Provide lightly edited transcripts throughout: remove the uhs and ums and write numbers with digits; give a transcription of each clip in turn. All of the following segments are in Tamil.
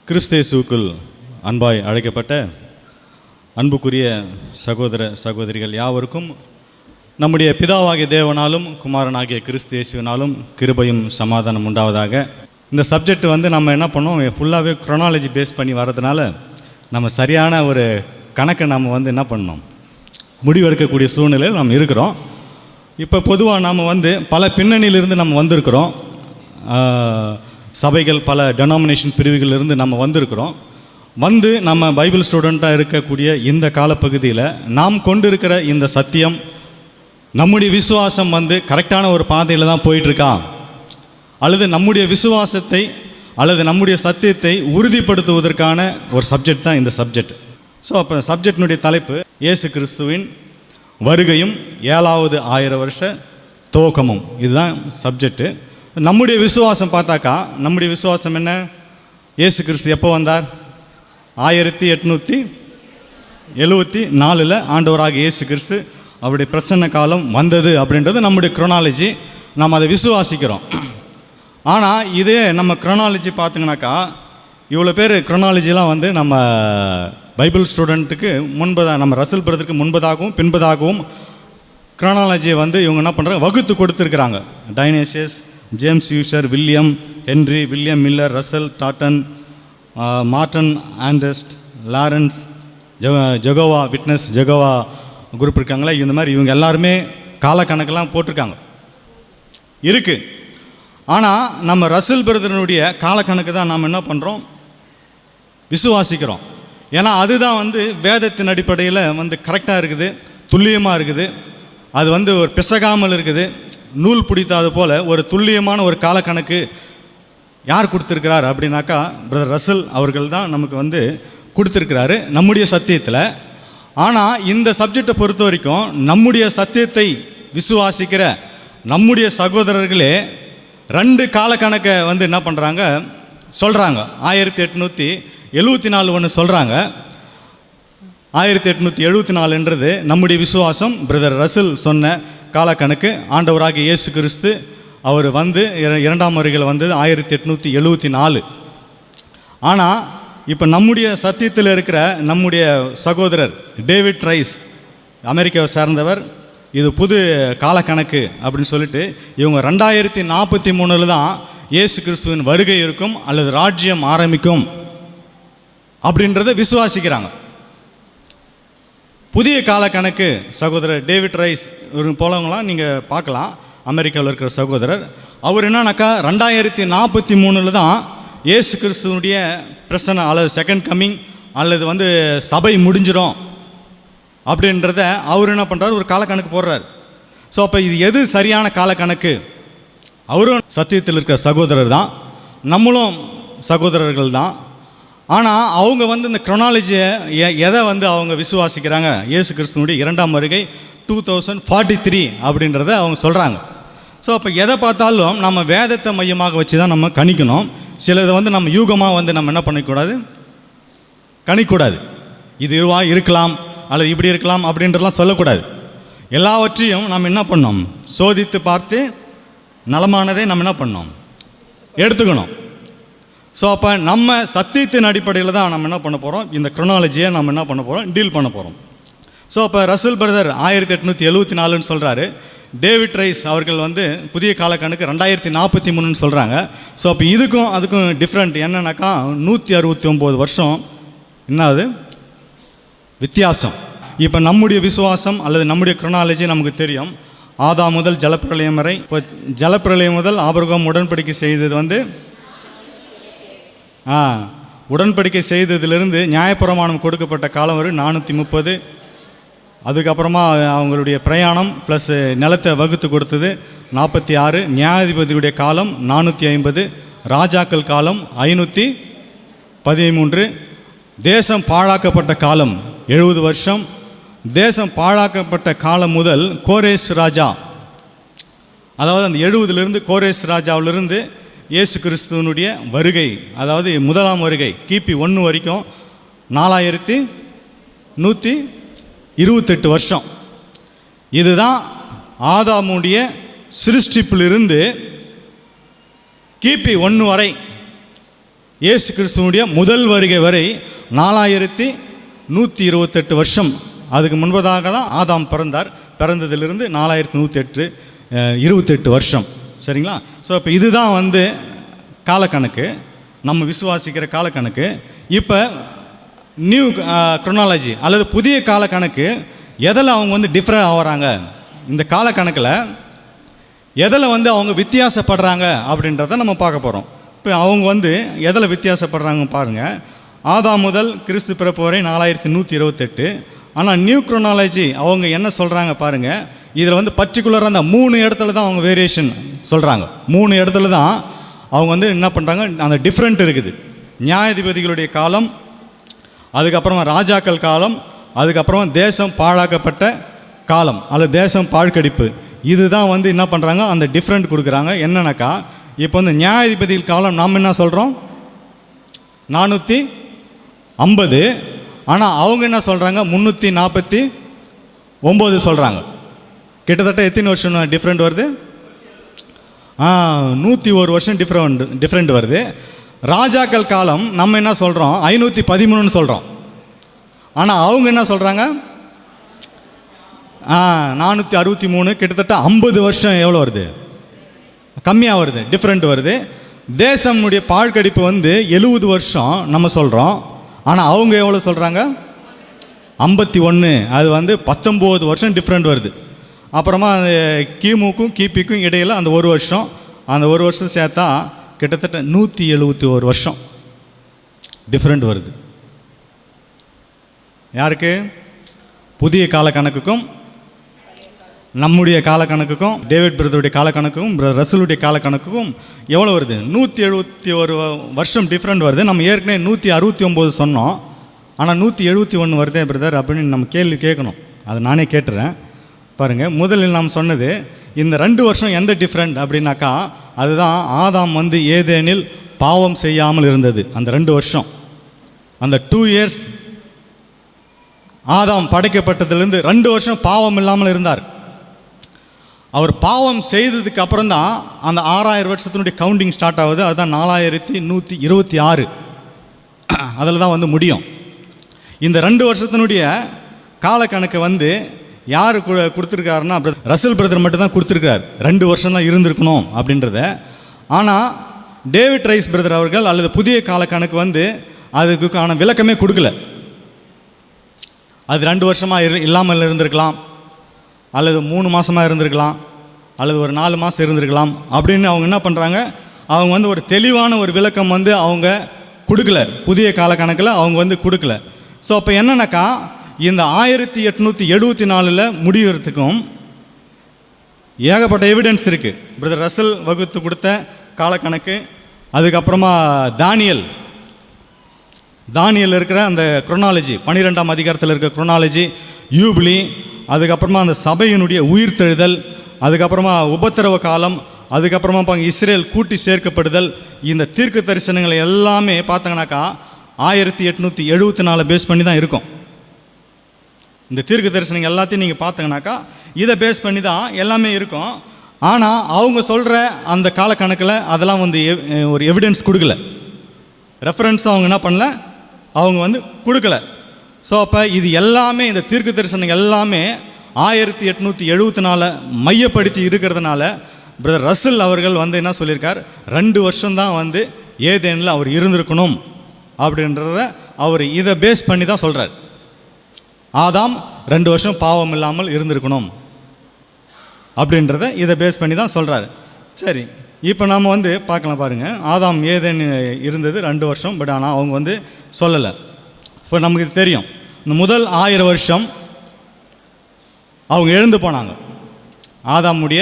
கிறிஸ்தேசுக்குள் அன்பாய் அழைக்கப்பட்ட அன்புக்குரிய சகோதர சகோதரிகள் யாவருக்கும் நம்முடைய பிதாவாகிய தேவனாலும் குமாரனாகிய கிறிஸ்தேசுவினாலும் கிருபையும் சமாதானம் உண்டாவதாக. இந்த சப்ஜெக்ட் நம்ம என்ன பண்ணோம், ஃபுல்லாகவே க்ரோனாலஜி பேஸ் பண்ணி வர்றதுனால நம்ம சரியான ஒரு கணக்கை நம்ம என்ன பண்ணோம், முடிவெடுக்கக்கூடிய சூழ்நிலையில் நம்ம இருக்கிறோம். இப்போ பொதுவாக நாம் பல பின்னணியிலிருந்து நம்ம வந்திருக்கிறோம். சபைகள் பல டெனாமினேஷன் பிரிவுகளிலிருந்து நம்ம வந்திருக்கிறோம். நம்ம பைபிள் ஸ்டூடெண்ட்டாக இருக்கக்கூடிய இந்த காலப்பகுதியில் நாம் கொண்டிருக்கிற இந்த சத்தியம், நம்முடைய விசுவாசம் கரெக்டான ஒரு பாதையில் தான் போயிட்டுருக்கா, அல்லது நம்முடைய விசுவாசத்தை அல்லது நம்முடைய சத்தியத்தை உறுதிப்படுத்துவதற்கான ஒரு சப்ஜெக்ட் தான் இந்த சப்ஜெக்ட். ஸோ அப்போ சப்ஜெக்டினுடைய தலைப்பு இயேசு கிறிஸ்துவின் வருகையும் 7வது 1000 வருஷ துவக்கமும். இதுதான் சப்ஜெக்டு. நம்முடைய விசுவாசம் பார்த்தாக்கா, நம்முடைய விசுவாசம் என்ன, இயேசு கிறிஸ்து எப்போ வந்தார்? 1874 ஆண்டவராக இயேசு கிறிஸ்து அவருடைய பிரசன்ன காலம் வந்தது அப்படின்றது நம்முடைய க்ரோனாலஜி. நாம் அதை விசுவாசிக்கிறோம். ஆனால் இதே நம்ம க்ரோனாலஜி பார்த்திங்கனாக்கா, இவ்வளோ பேர் க்ரோனாலஜிலாம் நம்ம பைபிள் ஸ்டூடெண்ட்டுக்கு முன்பதாக, நம்ம ரசல் பிரதருக்கு முன்பதாகவும் பின்பதாகவும் க்ரோனாலஜியை இவங்க என்ன பண்ணுறாங்க, வகுத்து கொடுத்துருக்குறாங்க. டைனேசியஸ், James Usher, William Henry, William Miller, Russell டாட்டன், மார்டன் ஆண்டர்ஸ்ட், Lawrence, Jehovah witness, Jehovah group இருக்காங்களே, இந்த மாதிரி இவங்க எல்லாருமே காலக்கணக்கெல்லாம் போட்டிருக்காங்க இருக்குது. ஆனால் நம்ம ரசல் பிரதரனுடைய காலக்கணக்கு தான் நாம் என்ன பண்ணுறோம், விசுவாசிக்கிறோம். ஏன்னா அதுதான் வேதத்தின் அடிப்படையில் கரெக்டாக இருக்குது, துல்லியமாக இருக்குது. அது ஒரு பிசகாமல் இருக்குது. நூல் பிடித்தாது போல் ஒரு துல்லியமான ஒரு காலக்கணக்கு யார் கொடுத்துருக்கிறார் அப்படின்னாக்கா, பிரதர் ரசல் அவர்கள் தான் நமக்கு கொடுத்துருக்கிறாரு நம்முடைய சத்தியத்தில். ஆனால் இந்த சப்ஜெக்டை பொறுத்த வரைக்கும் நம்முடைய சத்தியத்தை விசுவாசிக்கிற நம்முடைய சகோதரர்களே 2 காலக்கணக்கை என்ன பண்ணுறாங்க, சொல்கிறாங்க. 1874 ஒன்று சொல்கிறாங்க. 1874 நம்முடைய விசுவாசம் பிரதர் ரசல் சொன்ன காலக்கணக்கு. ஆண்டவராகிய இயேசு கிறிஸ்து அவர் 2ஆம் வருகையில் 1874. ஆனால் இப்போ நம்முடைய சத்தியத்தில் இருக்கிற நம்முடைய சகோதரர் டேவிட் ரைஸ், அமெரிக்காவை சார்ந்தவர், இது புது காலக்கணக்கு அப்படின்னு சொல்லிட்டு இவங்க 2043 தான் இயேசு கிறிஸ்துவின் வருகை இருக்கும் அல்லது ராஜ்யம் ஆரம்பிக்கும் அப்படின்றத விசுவாசிக்கிறாங்க. புதிய காலக்கணக்கு சகோதரர் டேவிட் ரைஸ் போலவங்களாம் நீங்கள் பார்க்கலாம், அமெரிக்காவில் இருக்கிற சகோதரர். அவர் என்னன்னாக்கா 2043 தான் இயேசு கிறிஸ்துவனுடைய பிரசன்ன அல்லது செகண்ட் கம்மிங் அல்லது சபை முடிஞ்சிடும் அப்படின்றத அவர் என்ன பண்ணுறாரு, ஒரு காலக்கணக்கு போடுறார். ஸோ அப்போ இது எது சரியான காலக்கணக்கு? அவரும் சத்தியத்தில் இருக்கிற சகோதரர் தான், நம்மளும் சகோதரர்கள் தான். ஆனால் அவங்க இந்த க்ரோனாலஜியை எதை அவங்க விசுவாசிக்கிறாங்க, இயேசு கிறிஸ்துவனுடைய 2ஆம் வருகை 2043 அப்படின்றத அவங்க சொல்கிறாங்க. ஸோ அப்போ எதை பார்த்தாலும் நம்ம வேதத்தை மையமாக வச்சு தான் நம்ம கணிக்கணும். சிலது நம்ம யூகமாக நம்ம என்ன பண்ணிக்கூடாது, கணிக்கூடாது. இது இருக்கலாம் அல்லது இப்படி இருக்கலாம் அப்படின்றலாம் சொல்லக்கூடாது. எல்லாவற்றையும் நம்ம என்ன பண்ணோம், சோதித்து பார்த்து நலமானதை நம்ம என்ன பண்ணோம், எடுத்துக்கணும். ஸோ அப்போ நம்ம சத்தியத்தின் அடிப்படையில் தான் நம்ம என்ன பண்ண போகிறோம், இந்த க்ரோனாலஜியை நம்ம என்ன பண்ண போகிறோம், டீல் பண்ண போகிறோம். ஸோ அப்போ ரசல் பிரதர் 1874 சொல்கிறாரு. டேவிட் ரைஸ் அவர்கள் புதிய காலக்கணக்கு 2043 சொல்கிறாங்க. ஸோ அப்போ இதுக்கும் அதுக்கும் டிஃப்ரெண்ட் என்னன்னாக்கா 169 வருஷம் என்னது வித்தியாசம். இப்போ நம்முடைய விசுவாசம் அல்லது நம்முடைய க்ரோனாலஜி நமக்கு தெரியும். ஆதாம் முதல் ஜலப்பிரளயம் வரை. இப்போ ஜலப்பிரளயம் முதல் ஆபிரகாம் உடன்படிக்கை செய்தது உடன்படிக்கை செய்ததிலிருந்து நியாயப்பிரமாணம் கொடுக்கப்பட்ட காலம் வரை 430. அதுக்கப்புறமா அவங்களுடைய பிரயாணம் ப்ளஸ் நிலத்தை வகுத்து கொடுத்தது 46. நியாயாதிபதியுடைய காலம் 450. ராஜாக்கள் காலம் 513. தேசம் பாழாக்கப்பட்ட காலம் 70 வருஷம். தேசம் பாழாக்கப்பட்ட காலம் முதல் கோரேஸ் ராஜா, அதாவது அந்த 70லிருந்து கோரேஸ் ராஜாவிலிருந்து இயேசு கிறிஸ்துவனுடைய வருகை, அதாவது 1ஆம் வருகை கிபி 1 வரைக்கும் 4128 வருஷம். இதுதான் ஆதாமுடைய சிருஷ்டிப்பிலிருந்து கிபி 1 வரை இயேசு கிறிஸ்துவனுடைய முதல் வருகை வரை 4128 வருஷம். அதுக்கு முன்பதாக தான் ஆதாம் பிறந்தார். பிறந்ததிலிருந்து 4128 வருஷம். சரிங்களா? ஸோ இப்போ இதுதான் வந்து காலக்கணக்கு, நம்ம விசுவாசிக்கிற காலக்கணக்கு. இப்போ நியூ குரோனாலஜி அல்லது புதிய காலக்கணக்கு எதில் அவங்க வந்து டிஃப்ரெண்ட் ஆகிறாங்க, இந்த காலக்கணக்கில் எதில் வந்து அவங்க வித்தியாசப்படுறாங்க அப்படின்றத நம்ம பார்க்க போகிறோம். இப்போ அவங்க வந்து எதில் வித்தியாசப்படுறாங்க பாருங்கள். ஆதாம் முதல் கிறிஸ்து பிறப்பு வரை 4128. ஆனால் நியூ குரோனாலஜி அவங்க என்ன சொல்கிறாங்க பாருங்கள். இதில் வந்து பர்டிகுலராக அந்த 3 இடத்துல தான் அவங்க வேரியேஷன் சொல்கிறாங்க. 3 இடத்துல தான் அவங்க வந்து என்ன பண்ணுறாங்க, அந்த டிஃப்ரெண்ட் இருக்குது. நியாயாதிபதிகளுடைய காலம், அதுக்கப்புறமா ராஜாக்கள் காலம், அதுக்கப்புறமா தேசம் பாழாக்கப்பட்ட காலம் அல்லது தேசம் பாழ்கடிப்பு. இதுதான் வந்து என்ன பண்ணுறாங்க, அந்த டிஃப்ரெண்ட் கொடுக்குறாங்க. என்னன்னாக்கா இப்போ வந்து நியாயாதிபதிகள் காலம் நாம் என்ன சொல்கிறோம் 450. ஆனால் அவங்க என்ன சொல்கிறாங்க 349 சொல்கிறாங்க. கிட்டத்தட்ட எத்தனை வருஷம் டிஃப்ரெண்ட் வருது? 101 வருஷம் டிஃப்ரெண்ட் வருது. ராஜாக்கள் காலம் நம்ம என்ன சொல்கிறோம் 513 சொல்கிறோம். ஆனால் அவங்க என்ன சொல்கிறாங்க 463. கிட்டத்தட்ட 50 வருஷம் எவ்வளோ வருது, கம்மியாக வருது, டிஃப்ரெண்ட் வருது. தேசம்னுடைய பாழ்கடிப்பு வந்து 70 வருஷம் நம்ம சொல்கிறோம். ஆனால் அவங்க எவ்வளோ சொல்கிறாங்க 51. அது வந்து 19 வருஷம் டிஃப்ரெண்ட் வருது. அப்புறமா அந்த கிமுக்கும் கிபிக்கும் இடையில் அந்த 1 வருஷம், அந்த 1 வருஷம் சேர்த்தா கிட்டத்தட்ட 171 வருஷம் டிஃப்ரெண்ட் வருது. யாருக்கு? புதிய காலக்கணக்குக்கும் நம்முடைய காலக்கணக்குக்கும் டேவிட் பிரதருடைய காலக்கணக்குக்கும் ரசலுடைய காலக்கணக்குக்கும் எவ்வளோ வருது? 171 வருஷம் டிஃப்ரெண்ட் வருது. நம்ம ஏற்கனவே 169 சொன்னோம். ஆனால் 171 வருதே பிரதர் அப்படின்னு நம்ம கேள்வி கேட்கணும். அது நானே கேட்டுறேன் பாருங்கள். முதலில் நாம் சொன்னது இந்த 2 வருஷம் எந்த டிஃப்ரெண்ட் அப்படின்னாக்கா அதுதான் ஆதாம் வந்து ஏதேனில் பாவம் செய்யாமல் இருந்தது. அந்த 2 வருஷம், அந்த 2 இயர்ஸ் ஆதாம் படைக்கப்பட்டதுலேருந்து 2 வருஷம் பாவம் இல்லாமல் இருந்தார். அவர் பாவம் செய்ததுக்கு அப்புறம் தான் அந்த 6000 வருஷத்தினுடைய கவுண்டிங் ஸ்டார்ட் ஆகுது. அதுதான் 4126. அதில் தான் வந்து முடியும். இந்த 2 வருஷத்தினுடைய காலக்கணக்கு வந்து யார் கொடுத்துருக்காருன்னா ரசல் பிரதர் மட்டும் தான் கொடுத்துருக்கார். 2 வருஷம் தான் இருந்திருக்கணும் அப்படின்றத. ஆனால் டேவிட் ரைஸ் பிரதர் அவர்கள் அல்லது புதிய காலக்கணக்கு வந்து அதுக்கான விளக்கமே கொடுக்கல. அது 2 வருஷமாக இல்லாமல் இருந்திருக்கலாம், அல்லது 3 மாதமாக இருந்திருக்கலாம், அல்லது ஒரு 4 மாதம் இருந்திருக்கலாம் அப்படின்னு அவங்க என்ன பண்ணுறாங்க, அவங்க வந்து ஒரு தெளிவான ஒரு விளக்கம் வந்து அவங்க கொடுக்கல. புதிய காலக்கணக்கில் அவங்க வந்து கொடுக்கல. ஸோ அப்போ என்னன்னாக்கா இந்த 1874 முடிகிறதுக்கும் ஏகப்பட்ட எவிடன்ஸ் இருக்குது. பிரதர் ரசல் வகுத்து கொடுத்த காலக்கணக்கு, அதுக்கப்புறமா தானியல் இருக்கிற அந்த குரோனாலஜி, 12ஆம் அதிகாரத்தில் இருக்கிற குரோனாலஜி, யூபிலி, அதுக்கப்புறமா அந்த சபையினுடைய உயிர்த்தெழுதல், அதுக்கப்புறமா உபத்திரவ காலம், அதுக்கப்புறமா இஸ்ரேல் கூட்டி சேர்க்கப்படுதல், இந்த தீர்க்க தரிசனங்கள் எல்லாமே பார்த்தாங்கனாக்கா 1874 பேஸ் பண்ணி தான் இருக்கும். இந்த தீர்க்க தரிசனங்கள் எல்லாத்தையும் நீங்கள் பார்த்தீங்கன்னாக்கா இதை பேஸ் பண்ணி தான் எல்லாமே இருக்கும். ஆனால் அவங்க சொல்கிற அந்த காலக்கணக்கில் அதெல்லாம் வந்து ஒரு எவிடன்ஸ் கொடுக்கல, ரெஃபரன்ஸ் அவங்க என்ன பண்ணல, அவங்க வந்து கொடுக்கல. ஸோ அப்போ இது எல்லாமே இந்த தீர்க்க தரிசனம் எல்லாமே 1874 மையப்படுத்தி இருக்கிறதுனால பிரதர் ரசல் அவர்கள் வந்து என்ன சொல்லியிருக்கார், 2 வருஷம்தான் வந்து ஏதேனில் அவர் இருந்திருக்கணும் அப்படின்றத அவர் இதை பேஸ் பண்ணி தான் சொல்கிறார். ஆதாம் 2 வருஷம் பாவம் இல்லாமல் இருந்திருக்கணும் அப்படின்றத இதை பேஸ் பண்ணி தான் சொல்கிறாரு. சரி, இப்போ நாம் வந்து பார்க்கலாம் பாருங்கள். ஆதாம் ஏதேன் இருந்தது 2 வருஷம், பட் ஆனால் அவங்க வந்து சொல்லலை. இப்போ நமக்கு தெரியும் இந்த முதல் 1000 வருஷம் அவங்க எழுந்து போனாங்க. ஆதாமுடைய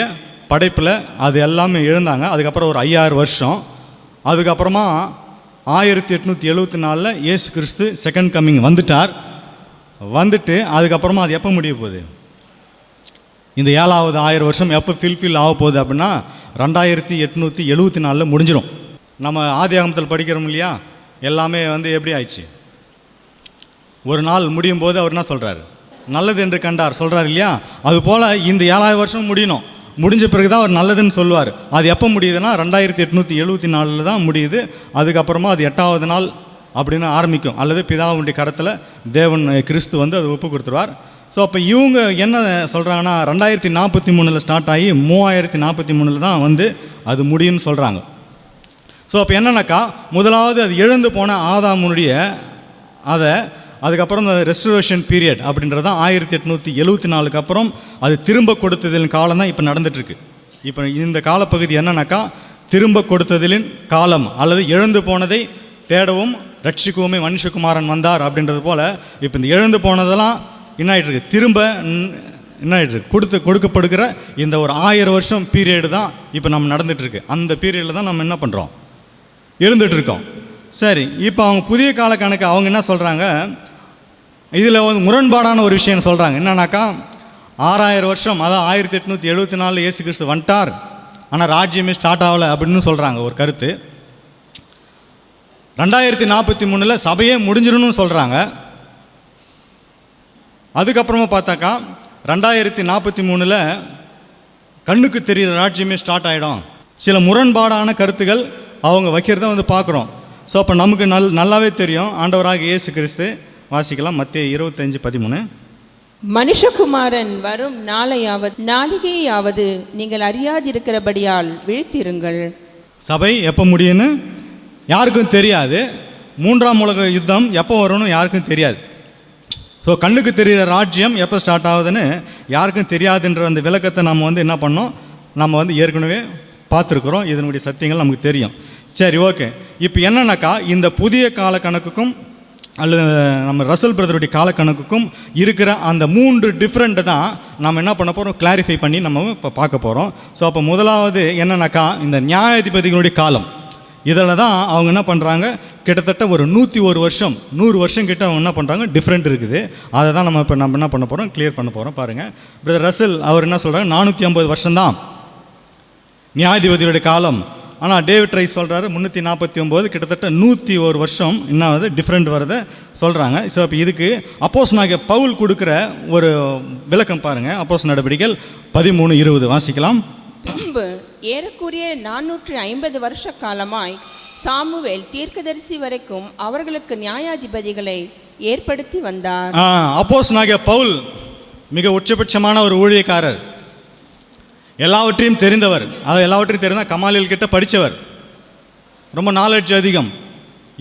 படைப்பில் அது எல்லாமே எழுந்தாங்க. அதுக்கப்புறம் ஒரு 5000 வருஷம், அதுக்கப்புறமா 1874 இயேசு கிறிஸ்து செகண்ட் கம்மிங் வந்துட்டு அதுக்கப்புறமா அது எப்போ முடிய போகுது, இந்த 7வது 1000 வருஷம் எப்போ ஃபில் ஆக போகுது அப்படின்னா 2874 முடிஞ்சிடும். நம்ம ஆதியாகமத்தில் படிக்கிறோம் இல்லையா, எல்லாமே வந்து எப்படி ஆயிடுச்சு, ஒரு நாள் முடியும் போது அவர் என்ன சொல்கிறார், நல்லது என்று கண்டார் சொல்கிறார் இல்லையா, அதுபோல் இந்த 7000 வருஷம் முடியணும். முடிஞ்ச பிறகு தான் அவர் நல்லதுன்னு சொல்லுவார். அது எப்போ முடியுதுன்னா 2874 தான் முடியுது. அதுக்கப்புறமா அது 8வது நாள் அப்படின்னு ஆரம்பிக்கும், அல்லது பிதாவுடைய கரத்தில் தேவன் கிறிஸ்து வந்து அதை ஒப்பு கொடுத்துருவார். ஸோ அப்போ இவங்க என்ன சொல்கிறாங்கன்னா 2043 ஸ்டார்ட் ஆகி 3043 தான் வந்து அது முடியும்னு சொல்கிறாங்க. ஸோ அப்போ என்னன்னாக்கா, முதலாவது அது எழுந்து போன ஆதாமுடைய அதுக்கப்புறம் இந்த ரெஸ்டரேஷன் பீரியட் அப்படின்றது தான் 1874 அப்புறம் அது திரும்ப கொடுத்ததின் காலம் தான் இப்போ நடந்துகிட்ருக்கு. இப்போ இந்த காலப்பகுதி என்னன்னாக்கா, திரும்ப கொடுத்ததிலின் காலம், அல்லது எழுந்து போனதை தேடவும் ரட்சிக்கவுமே மனுஷகுமாரன் வந்தார் அப்படின்றது போல் இப்போ இந்த எழுந்து போனதெல்லாம் என்ன ஆகிட்டுருக்கு, திரும்ப என்ன ஆகிட்டுருக்கு, கொடுக்கப்படுகிற இந்த ஒரு 1000 வருஷம் பீரியடு தான் இப்போ நம்ம நடந்துகிட்ருக்கு. அந்த பீரியடில் தான் நம்ம என்ன பண்ணுறோம், இருந்துகிட்ருக்கோம். சரி, இப்போ அவங்க புதிய கால கணக்கு அவங்க என்ன சொல்கிறாங்க, இதில் வந்து முரண்பாடான ஒரு விஷயம் சொல்கிறாங்க. என்னன்னாக்கா, 6000 வருஷம், அதாவது 1874 இயேசு கிறிஸ்து வந்துட்டார், ஆனால் ராஜ்யமே ஸ்டார்ட் ஆகலை அப்படின்னு சொல்கிறாங்க ஒரு கருத்து. 2043 சபையே முடிஞ்சிடணும்னு சொல்கிறாங்க. அதுக்கப்புறமா பார்த்தாக்கா 2043 கண்ணுக்கு தெரிகிற ராஜ்யமே ஸ்டார்ட் ஆகிடும். சில முரண்பாடான கருத்துக்கள் அவங்க வைக்கிறத வந்து பார்க்குறோம். ஸோ அப்போ நமக்கு நல்லாவே தெரியும், ஆண்டவராக இயேசு கிறிஸ்து, வாசிக்கலாம் மத்தேயு 25:13, மனுஷகுமாரன் வரும் நாளிகையாவது நீங்கள் அறியாதிருக்கிறபடியால் விழித்திருங்கள். சபை எப்போ முடியும்னு யாருக்கும் தெரியாது. 3ஆம் உலக யுத்தம் எப்போ வரும்னு யாருக்கும் தெரியாது. ஸோ கண்ணுக்கு தெரிகிற ராஜ்யம் எப்போ ஸ்டார்ட் ஆகுதுன்னு யாருக்கும் தெரியாதுன்ற அந்த விளக்கத்தை நம்ம வந்து என்ன பண்ணோம், நம்ம வந்து ஏற்கனவே பார்த்துருக்குறோம். இதனுடைய சத்தியங்கள் நமக்கு தெரியும். சரி, ஓகே. இப்போ என்னன்னாக்கா, இந்த புதிய கால கணக்குக்கும் அல்லது நம்ம ரசல் பிரதருடைய கால கணக்குக்கும் இருக்கிற அந்த 3 டிஃப்ரெண்ட்டு தான் நம்ம என்ன பண்ண போகிறோம், கிளாரிஃபை பண்ணி நம்ம இப்போ பார்க்க போகிறோம். ஸோ அப்போ முதலாவது என்னன்னாக்கா, இந்த நியாயாதிபதிகளுடைய காலம், இதில் தான் அவங்க என்ன பண்ணுறாங்க, கிட்டத்தட்ட ஒரு 101 வருஷம் 100 வருஷம் கிட்ட அவங்க என்ன பண்ணுறாங்க, டிஃப்ரெண்ட் இருக்குது. அதை தான் நம்ம இப்போ என்ன பண்ண போகிறோம், கிளியர் பண்ண போகிறோம். பாருங்கள், பிரதர் ரசல் அவர் என்ன சொல்கிறாங்க, 450 வருஷம்தான் நியாயாதிபதியுடைய காலம். ஆனால் டேவிட் ரைஸ் சொல்கிறாரு 349, கிட்டத்தட்ட 101 வருஷம் என்ன வந்து டிஃப்ரெண்ட் வரதை சொல்கிறாங்க. ஸோ இப்போ இதுக்கு அப்போஸ்தலனாகிய பவுல் கொடுக்குற ஒரு விளக்கம் பாருங்கள். அப்போஸ்தலர் நடபடிகள் 13:20 வாசிக்கலாம். பின்பு ஏறக்குறைய 450 வருஷ காலமாய் சாமுவேல் தீர்க்கதரிசி வரைக்கும் அவர்களுக்கு நியாயாதிபதிகளை ஏற்படுத்தி வந்தார். அப்போஸ்தலனாகிய பவுல் மிக உச்சபட்சமான ஒரு ஊழியக்காரர், எல்லாவற்றையும் தெரிந்தவர். அதை எல்லாவற்றையும் தெரிந்தால் கமாலியல் கிட்ட படித்தவர், ரொம்ப நாலேஜ் அதிகம்.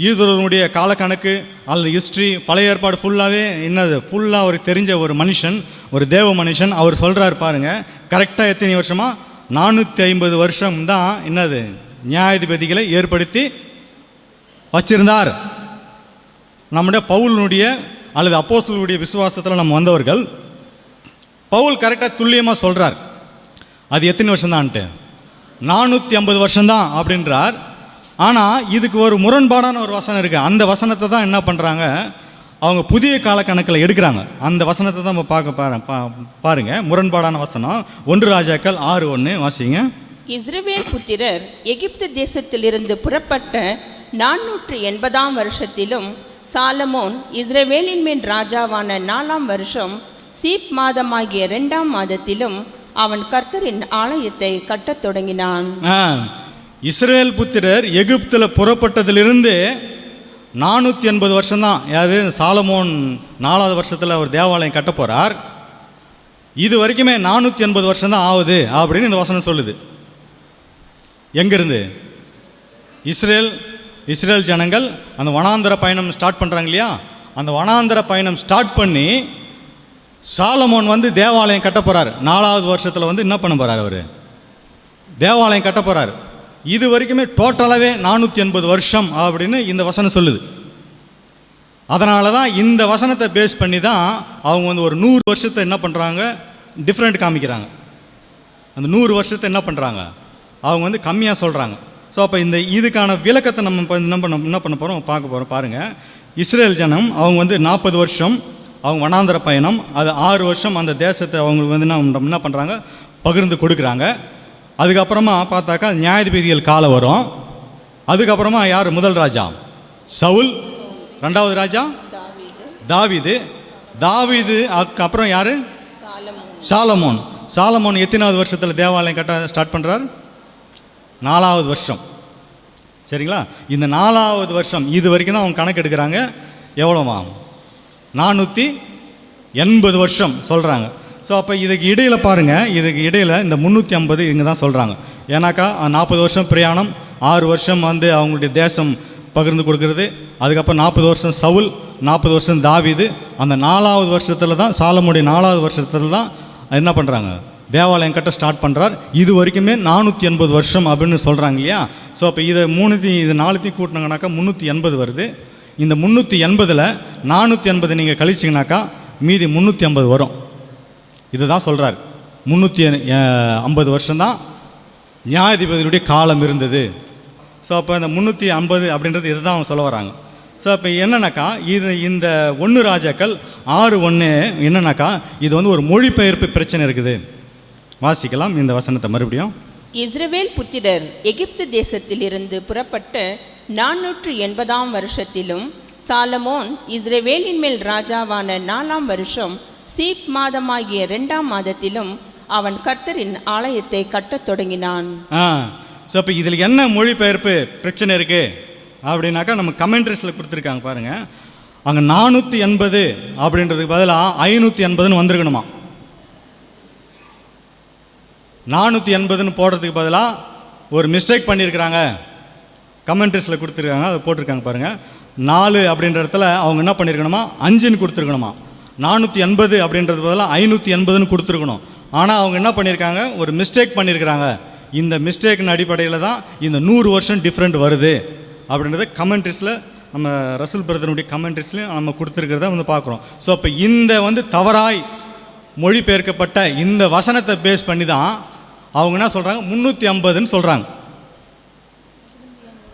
யூதர்களுடைய காலக்கணக்கு அல்லது ஹிஸ்ட்ரி, பழைய ஏற்பாடு ஃபுல்லாகவே என்னது ஃபுல்லாக அவருக்கு தெரிஞ்ச ஒரு மனுஷன், ஒரு தேவ மனுஷன். அவர் சொல்கிறார் பாருங்கள், கரெக்டாக எத்தனை வருஷமா, 450 வருஷம் தான் என்னது நியாயாதிபதிகளை ஏற்படுத்தி வச்சிருந்தார். நம்முடைய பவுலுடைய அல்லது அப்போஸ்தலருடைய விசுவாசத்தில் நம்ம வந்தவர்கள். பவுல் கரெக்டாக துல்லியமாக சொல்கிறார் அது எத்தனை வருஷம்தான்ட்டு, 450 வருஷம்தான் அப்படின்றார். ஆனால் இதுக்கு ஒரு முரண்பாடான ஒரு வசனம் இருக்குது. அந்த வசனத்தை தான் என்ன பண்ணுறாங்க, அவங்க புதிய கால கணக்கில் எடுக்கிறாங்க. அந்த வசனத்தை தான் நம்ம பாருங்கள். முரண்பாடான வசனம் 1 ராஜாக்கள் 6:1 வாசிங்க. இஸ்ரவேல் புத்திரர் எகிப்து தேசத்திலிருந்து புறப்பட்ட 480ஆம் வருஷத்திலும் சாலமோன் இஸ்ரவேலின் மேல் ராஜாவான 4ஆம் வருஷம் சீப் மாதமாகிய 2ஆம் மாதத்திலும் அவன் கர்த்தரின் ஆலயத்தை கட்டத் தொடங்கினான். இஸ்ரவேல் புத்திரர் எகிப்தில் புறப்பட்டதிலிருந்து 480 வருஷம்தான். யாரு, சாலமோன் 4ஆவது வருஷத்தில் அவர் தேவாலயம் கட்ட போகிறார். இது வரைக்குமே 480 வருஷம்தான் ஆகுது அப்படின்னு இந்த வசனம் சொல்லுது. எங்கேருந்து, இஸ்ரேல் ஜனங்கள் அந்த வனாந்தர பயணம் ஸ்டார்ட் பண்ணுறாங்க இல்லையா, அந்த வனாந்தர பயணம் ஸ்டார்ட் பண்ணி சாலமோன் வந்து தேவாலயம் கட்ட போகிறார். 4ஆவது வருஷத்தில் வந்து என்ன பண்ண போகிறார், அவர் தேவாலயம் கட்ட போகிறார். இது வரைக்குமே டோட்டலாகவே 480 வருஷம் அப்படின்னு இந்த வசனம் சொல்லுது. அதனால தான் இந்த வசனத்தை பேஸ் பண்ணி தான் அவங்க வந்து ஒரு 100 வருஷத்தை என்ன பண்ணுறாங்க, டிஃப்ரெண்ட் காமிக்கிறாங்க. அந்த 100 வருஷத்தை என்ன பண்ணுறாங்க, அவங்க வந்து கம்மியாக சொல்கிறாங்க. ஸோ அப்போ இந்த இதுக்கான விளக்கத்தை நம்ம இப்போ என்ன பண்ண போகிறோம், பார்க்க போகிறோம். பாருங்கள், இஸ்ரேல் ஜனம் அவங்க வந்து 40 வருஷம் அவங்க வனாந்தர பயணம், அது 6 வருஷம் அந்த தேசத்தை அவங்களுக்கு வந்து என்ன பண்ணுறாங்க, பகிர்ந்து கொடுக்குறாங்க. அதுக்கப்புறமா பார்த்தாக்கா நியாயாதிபதிகள் காலம் வரும். அதுக்கப்புறமா யார், முதல் ராஜா சவுல், 2வது ராஜா தாவீது, அதுக்கப்புறம் யார், சாலமோன். சாலமோன் எத்தனாவது வருஷத்தில் தேவாலயம் கட்ட ஸ்டார்ட் பண்ணுறார்? 4வது வருஷம். சரிங்களா? இந்த 4வது வருஷம் இது வரைக்கும் தான் அவங்க கணக்கு எடுக்கிறாங்க. எவ்வளோமா? 480 வருஷம் சொல்கிறாங்க. ஸோ அப்போ இதுக்கு இடையில் பாருங்கள், இதுக்கு இடையில் இந்த 350 இங்கே தான் சொல்கிறாங்க. ஏன்னாக்கா 40 வருஷம் பிரயாணம், 6 வருஷம் வந்து அவங்களுடைய தேசம் பகிர்ந்து கொடுக்கறது, அதுக்கப்புறம் 40 வருஷம் சவுல், 40 வருஷம் தாவீது. அந்த 4வது வருஷத்தில் தான், சாலமோனுடைய 4வது வருஷத்தில் தான் என்ன பண்ணுறாங்க? தேவாலயம் கட்ட ஸ்டார்ட் பண்ணுறார். இது வரைக்குமே 480 வருஷம் அப்படின்னு சொல்கிறாங்க இல்லையா? ஸோ அப்போ இது 4 கூட்டினாங்கனாக்கா 380 வருது. இந்த 380ல் 480 நீங்கள் கழிச்சிங்கனாக்கா மீதி 350 வரும். இதுதான் சொல்கிறார். 350 வருஷம்தான் நியாயாதிபதியுடைய காலம் இருந்தது. ஸோ அப்போ இந்த 350 அப்படின்றது இதுதான் அவங்க சொல்ல வராங்க. ஸோ அப்போ என்னன்னாக்கா இந்த 1 ராஜாக்கள் 6:1 என்னன்னாக்கா இது வந்து ஒரு மொழிபெயர்ப்பு பிரச்சனை இருக்குது. வாசிக்கலாம் இந்த வசனத்தை மறுபடியும். இஸ்ரவேல் புத்திரர் எகிப்து தேசத்திலிருந்து புறப்பட்ட 480 வருஷத்திலும் சாலமோன் இஸ்ரவேலின் மேல் ராஜாவான 4ஆம் வருஷம் சீப் மாதமாகிய 2ஆம் மாதத்திலும் அவன் கர்த்தரின் ஆலயத்தை கட்டத் தொடங்கினான். ஸோ அப்போ இதில் என்ன மொழிபெயர்ப்பு பிரச்சனை இருக்குது அப்படின்னாக்கா நம்ம கமெண்ட்ரிஸில் கொடுத்துருக்காங்க பாருங்கள். அங்கே 480 அப்படின்றதுக்கு பதிலாக 580ன்னு வந்திருக்கணுமா. 480ன்னு போடுறதுக்கு பதிலாக ஒரு மிஸ்டேக் பண்ணியிருக்கிறாங்க. கமெண்ட்ரிஸில் கொடுத்துருக்காங்க, அதை போட்டிருக்காங்க பாருங்கள். 4 அப்படின்ற இடத்துல அவங்க என்ன பண்ணியிருக்கணுமா, 5ன்னு கொடுத்துருக்கணுமா. 480 அப்படின்றது பதிலாக 580ன்னு கொடுத்துருக்கணும். ஆனால் அவங்க என்ன பண்ணியிருக்காங்க, ஒரு மிஸ்டேக் பண்ணியிருக்கிறாங்க. இந்த மிஸ்டேக்கின் அடிப்படையில் தான் இந்த 100 வருஷம் டிஃப்ரெண்ட் வருது அப்படின்றத கமெண்ட்ரிஸில் நம்ம ரசூல் பிரதருடைய கமெண்ட்ரிஸ்லையும் நம்ம கொடுத்துருக்கிறத வந்து பார்க்குறோம். ஸோ அப்போ இந்த வந்து தவறாய் மொழிபெயர்க்கப்பட்ட இந்த வசனத்தை பேஸ் பண்ணி தான் அவங்க என்ன சொல்கிறாங்க, 350ன்னு சொல்கிறாங்க.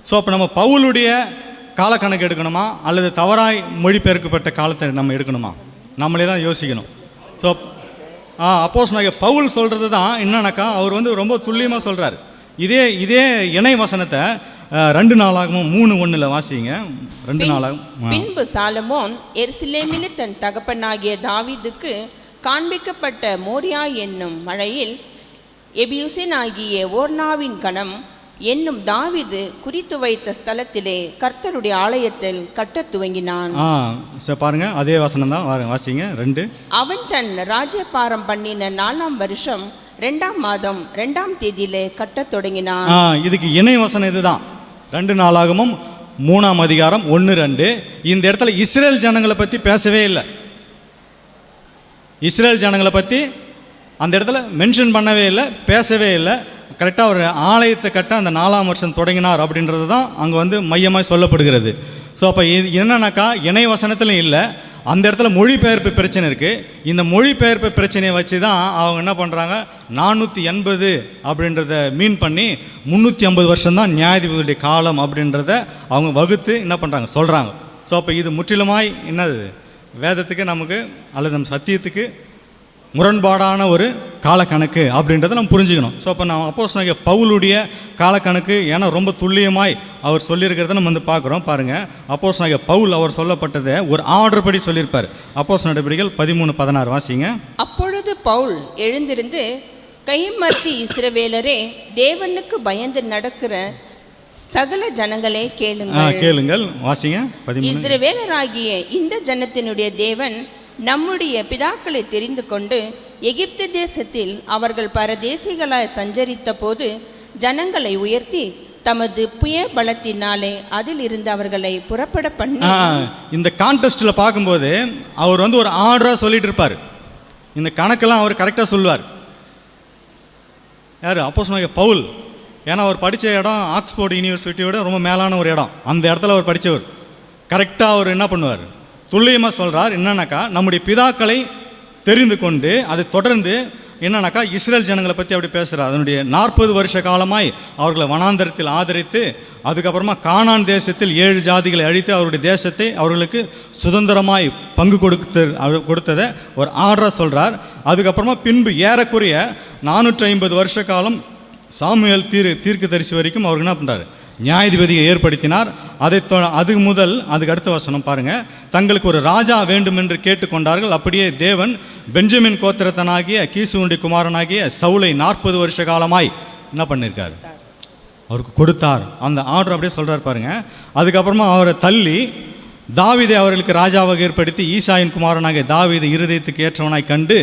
ஸோ அப்போ நம்ம பவுலுடைய காலக்கணக்கு எடுக்கணுமா அல்லது தவறாய் மொழிபெயர்க்கப்பட்ட காலத்தை நம்ம எடுக்கணுமா, நம்மளே தான் யோசிக்கணும். ஸோ அப்போஸ்தலனாகிய பவுல் சொல்கிறது தான் என்னன்னாக்கா அவர் வந்து ரொம்ப துல்லியமாக சொல்கிறார். இதே இணை வசனத்தை 2 நாளாகவும் 3:1 வாசிங்க. 2 நாளாகவும். பின்பு சாலமோன் எருசலேமிலே தன் தகப்பனாகிய தாவீதுக்கு காண்பிக்கப்பட்ட மோரியா என்னும் மழையில் எபியூசன் ஆகிய ஓர்னாவின் கணம் என்னும் தாவீது குறித்து வைத்த ஸ்தலத்திலே கர்த்தருடைய ஆலயத்தில் கட்டத் துவங்கினான். பாருங்க அதே வசனம் தான், வாசிங்க. 2 அவன் தன் ராஜ்யபாரம் பண்ணின 4ஆம் வருஷம் 2ஆம் மாதம் 2ஆம் தேதியிலே கட்டத் தொடங்கினான். இதுக்கு இணை வசனம் இதுதான். 2 நாளாகமும் 3ஆம் அதிகாரம் 1-2. இந்த இடத்துல இஸ்ரேல் ஜனங்களை பற்றி பேசவே இல்லை. இஸ்ரேல் ஜனங்களை பற்றி அந்த இடத்துல மென்ஷன் பண்ணவே இல்லை, பேசவே இல்லை. கரெக்டாக ஒரு ஆலயத்தை கட்ட அந்த 4ஆம் வருஷம் தொடங்கினார் அப்படின்றது தான் அங்கே வந்து மையமாக சொல்லப்படுகிறது. ஸோ அப்போ இது என்னன்னாக்கா இணை வசனத்திலும் இல்லை, அந்த இடத்துல மொழிபெயர்ப்பு பிரச்சனை இருக்குது. இந்த மொழிபெயர்ப்பு பிரச்சனையை வச்சு தான் அவங்க என்ன பண்ணுறாங்க, 480 அப்படின்றத மீன் பண்ணி 350 வருஷம்தான் நியாயாதிபதியுடைய காலம் அப்படின்றத அவங்க வகுத்து என்ன பண்ணுறாங்க, சொல்கிறாங்க. ஸோ அப்போ இது முற்றிலுமாய் என்னது, வேதத்துக்கு நமக்கு அல்லது நம்ம சத்தியத்துக்கு முரண்பாடான ஒரு காலக்கணக்கு அப்படின்றத நம்ம புரிஞ்சுக்கணும். ஸோ அப்போ நான் அப்போஸ்தலனாகிய பவுலுடைய காலக்கணக்கு ஏன்னா ரொம்ப துல்லியமாய் அவர் சொல்லியிருக்கிறத நம்ம வந்து பார்க்குறோம். பாருங்கள், அப்போஸ்தலனாகிய பவுல் அவர் சொல்லப்பட்டதை ஒரு ஆர்டர் படி சொல்லியிருப்பார். அப்போஸ்தலர் நடபடிகள் 13:16 வாசிங்க. அப்பொழுது பவுல் எழுந்திருந்து, கைமர்த்தி இஸ்ரவேலரே, தேவனுக்கு பயந்து நடக்கிற சகல ஜனங்களே கேளுங்கள். வாசிங்க. இஸ்ரவேலராகிய இந்த ஜனத்தினுடைய தேவன் நம்முடைய பிதாக்களை தெரிந்து கொண்டு எகிப்து தேசத்தில் அவர்கள் பரதேசிகளாய் சஞ்சரித்த போது ஜனங்களை உயர்த்தி தமது புய பலத்தினாலே அதில் இருந்து அவர்களை புறப்பட பண்ணி. இந்த கான்டெஸ்ட்டில் பார்க்கும்போது அவர் வந்து ஒரு ஆர்டராக சொல்லிட்டு இருப்பார். இந்த கணக்கெல்லாம் அவர் கரெக்டாக சொல்லுவார். யார்? அப்போஸ்தலனாகிய பவுல். ஏன்னா அவர் படித்த இடம் ஆக்ஸ்போர்ட் யூனிவர்சிட்டியோட ரொம்ப மேலான ஒரு இடம். அந்த இடத்துல அவர் படித்தவர். கரெக்டாக அவர் என்ன பண்ணுவார், துல்லியமாக சொல்கிறார். என்னன்னாக்கா நம்முடைய பிதாக்களை தெரிந்து கொண்டு அதை தொடர்ந்து என்னன்னாக்கா இஸ்ரேல் ஜனங்களை பற்றி அப்படி பேசுகிறார். அதனுடைய 40 வருஷ காலமாய் அவர்களை வனாந்தரத்தில் ஆதரித்து அதுக்கப்புறமா கானான் தேசத்தில் 7 ஜாதிகளை அழித்து அவருடைய தேசத்தை அவர்களுக்கு சுதந்திரமாய் பங்கு கொடுத்ததை ஒரு ஆர்டராக சொல்கிறார். அதுக்கப்புறமா பின்பு ஏறக்குறைய 450 வருஷ காலம் சாமுவேல் தீர்க்கதரிசி வரைக்கும் அவர் என்ன பண்ணுறாரு, நியாயாதிபதியை ஏற்படுத்தினார். அதுக்கு முதல் அதுக்கு அடுத்த வசனம் பாருங்கள். தங்களுக்கு ஒரு ராஜா வேண்டும் என்று கேட்டுக்கொண்டார்கள். அப்படியே தேவன் பெஞ்சமின் கோத்திரத்தனாகிய கீசுவுடைய குமாரனாகிய சவுலை 40 வருஷ காலமாய் என்ன பண்ணியிருக்காரு, அவருக்கு கொடுத்தார். அந்த ஆர்டர் அப்படியே சொல்கிறார் பாருங்க. அதுக்கப்புறமா அவரை தள்ளி தாவீதை அவர்களுக்கு ராஜாவாக ஏற்படுத்தி ஈசாயின் குமாரனாகிய தாவீதை இருதயத்துக்கு ஏற்றவனாய் கண்டு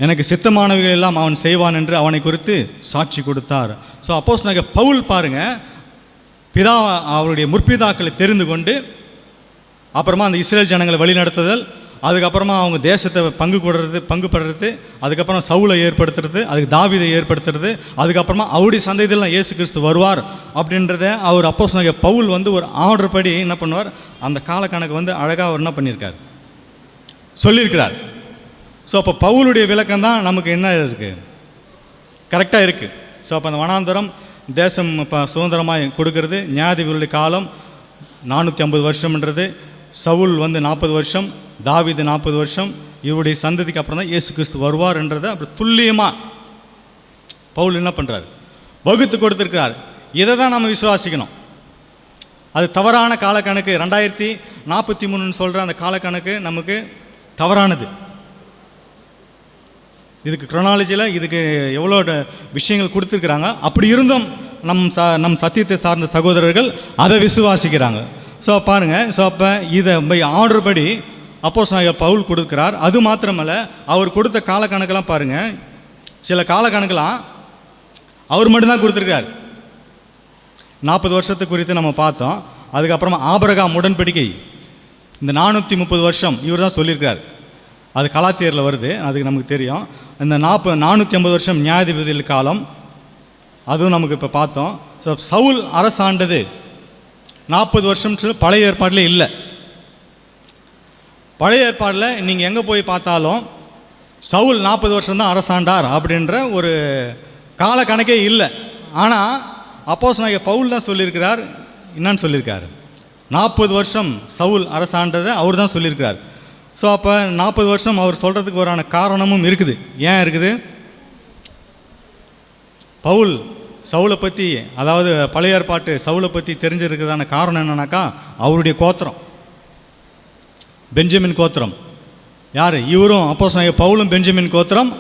எனக்கு சித்தமானவைகள் எல்லாம் அவன் செய்வான் என்று அவனை குறித்து சாட்சி கொடுத்தார். ஸோ அப்போஸ்தலனாகிய பவுல் பாருங்க, பிதா அவருடைய முற்பிதாக்களை தெரிந்து கொண்டு அப்புறமா அந்த இஸ்ரேல் ஜனங்களை வழிநடத்துதல், அதுக்கப்புறமா அவங்க தேசத்தை பங்குபடுறது, அதுக்கப்புறம் சவுலை ஏற்படுத்துறது, அதுக்கு தாவீதை ஏற்படுத்துறது, அதுக்கப்புறமா அவருடைய சந்ததியில் இயேசு கிறிஸ்து வருவார் அப்படின்றத அவர் அப்போஸ்தலனாகிய பவுல் வந்து ஒரு ஆர்டர் படி என்ன பண்ணுவார், அந்த காலக்கணக்கு வந்து அழகாக அவர் என்ன பண்ணியிருக்கார், சொல்லியிருக்கிறார். ஸோ அப்போ பவுலுடைய விளக்கம் தான் நமக்கு என்ன இருக்குது, கரெக்டாக இருக்குது. ஸோ அப்போ அந்த வனாந்தரம் தேசம் இப்போ சுதந்திரமாக கொடுக்கறது, நியாயாதிபதிகளுடைய காலம் 450 வருஷம்ன்றது, சவுல் வந்து 40 வருஷம், தாவீது 40 வருஷம், இவருடைய சந்ததிக்கு அப்புறம் தான் இயேசு கிறிஸ்து வருவார்ன்றதை அப்படி துல்லியமாக பவுல் என்ன பண்ணுறாரு, வகுத்து கொடுத்துருக்கிறார். இதை தான் நம்ம விசுவாசிக்கணும். அது தவறான காலக்கணக்கு 2043 சொல்கிற அந்த காலக்கணக்கு நமக்கு தவறானது. இதுக்கு குரோனாலஜியில் இதுக்கு எவ்வளோ விஷயங்கள் கொடுத்துருக்குறாங்க. அப்படி இருந்தும் நம் சத்தியத்தை சார்ந்த சகோதரர்கள் அதை விசுவாசிக்கிறாங்க. ஸோ பாருங்கள், ஸோ அப்போ இதை ஆர்டர் படி அப்போஸ்தலனாகிய பவுல் கொடுக்குறார். அது மாத்திரமல்ல, அவர் கொடுத்த காலக்கணக்கெல்லாம் பாருங்கள், சில காலக்கணக்கெல்லாம் அவர் மட்டும்தான் கொடுத்துருக்கார். 40 வருஷத்துக்கு குறித்து நம்ம பார்த்தோம். அதுக்கப்புறமா ஆபிரகாம் உடன்படிக்கை இந்த 430 வருஷம் இவர் தான் சொல்லியிருக்கார். அது கலாத்தியரில் வருது, அதுக்கு நமக்கு தெரியும். இந்த 450 வருஷம் நியாயாதிபதிகள் காலம், அதுவும் நமக்கு இப்போ பார்த்தோம். ஸோ சவுல் அரசாண்டது 40 வருஷம் பழைய ஏற்பாட்டில் இல்லை. பழைய ஏற்பாடில் நீங்கள் எங்கே போய் பார்த்தாலும் சவுல் 40 வருஷம்தான் அரசாண்டார் அப்படின்ற ஒரு கால கணக்கே இல்லை. ஆனால் அப்போஸ்தலனாகிய பவுல் தான் சொல்லியிருக்கிறார். என்னன்னு சொல்லியிருக்காரு, 40 வருஷம் சவுல் அரசாண்டதை அவர் தான் சொல்லியிருக்கிறார். ஸோ அப்போ 40 வருஷம் அவர் சொல்கிறதுக்கு ஒரு காரணமும் இருக்குது. ஏன் இருக்குது, பவுல் சவுலை பற்றி, அதாவது பழைய ஏற்பாட்டு சவுலை பற்றி தெரிஞ்சிருக்கிறதான காரணம் என்னன்னாக்கா, அவருடைய கோத்திரம் பெஞ்சமின் கோத்திரம். யார் இவரும் அப்போஸ்தலனாகிய பவுலும் பெஞ்சமின் கோத்திரம்.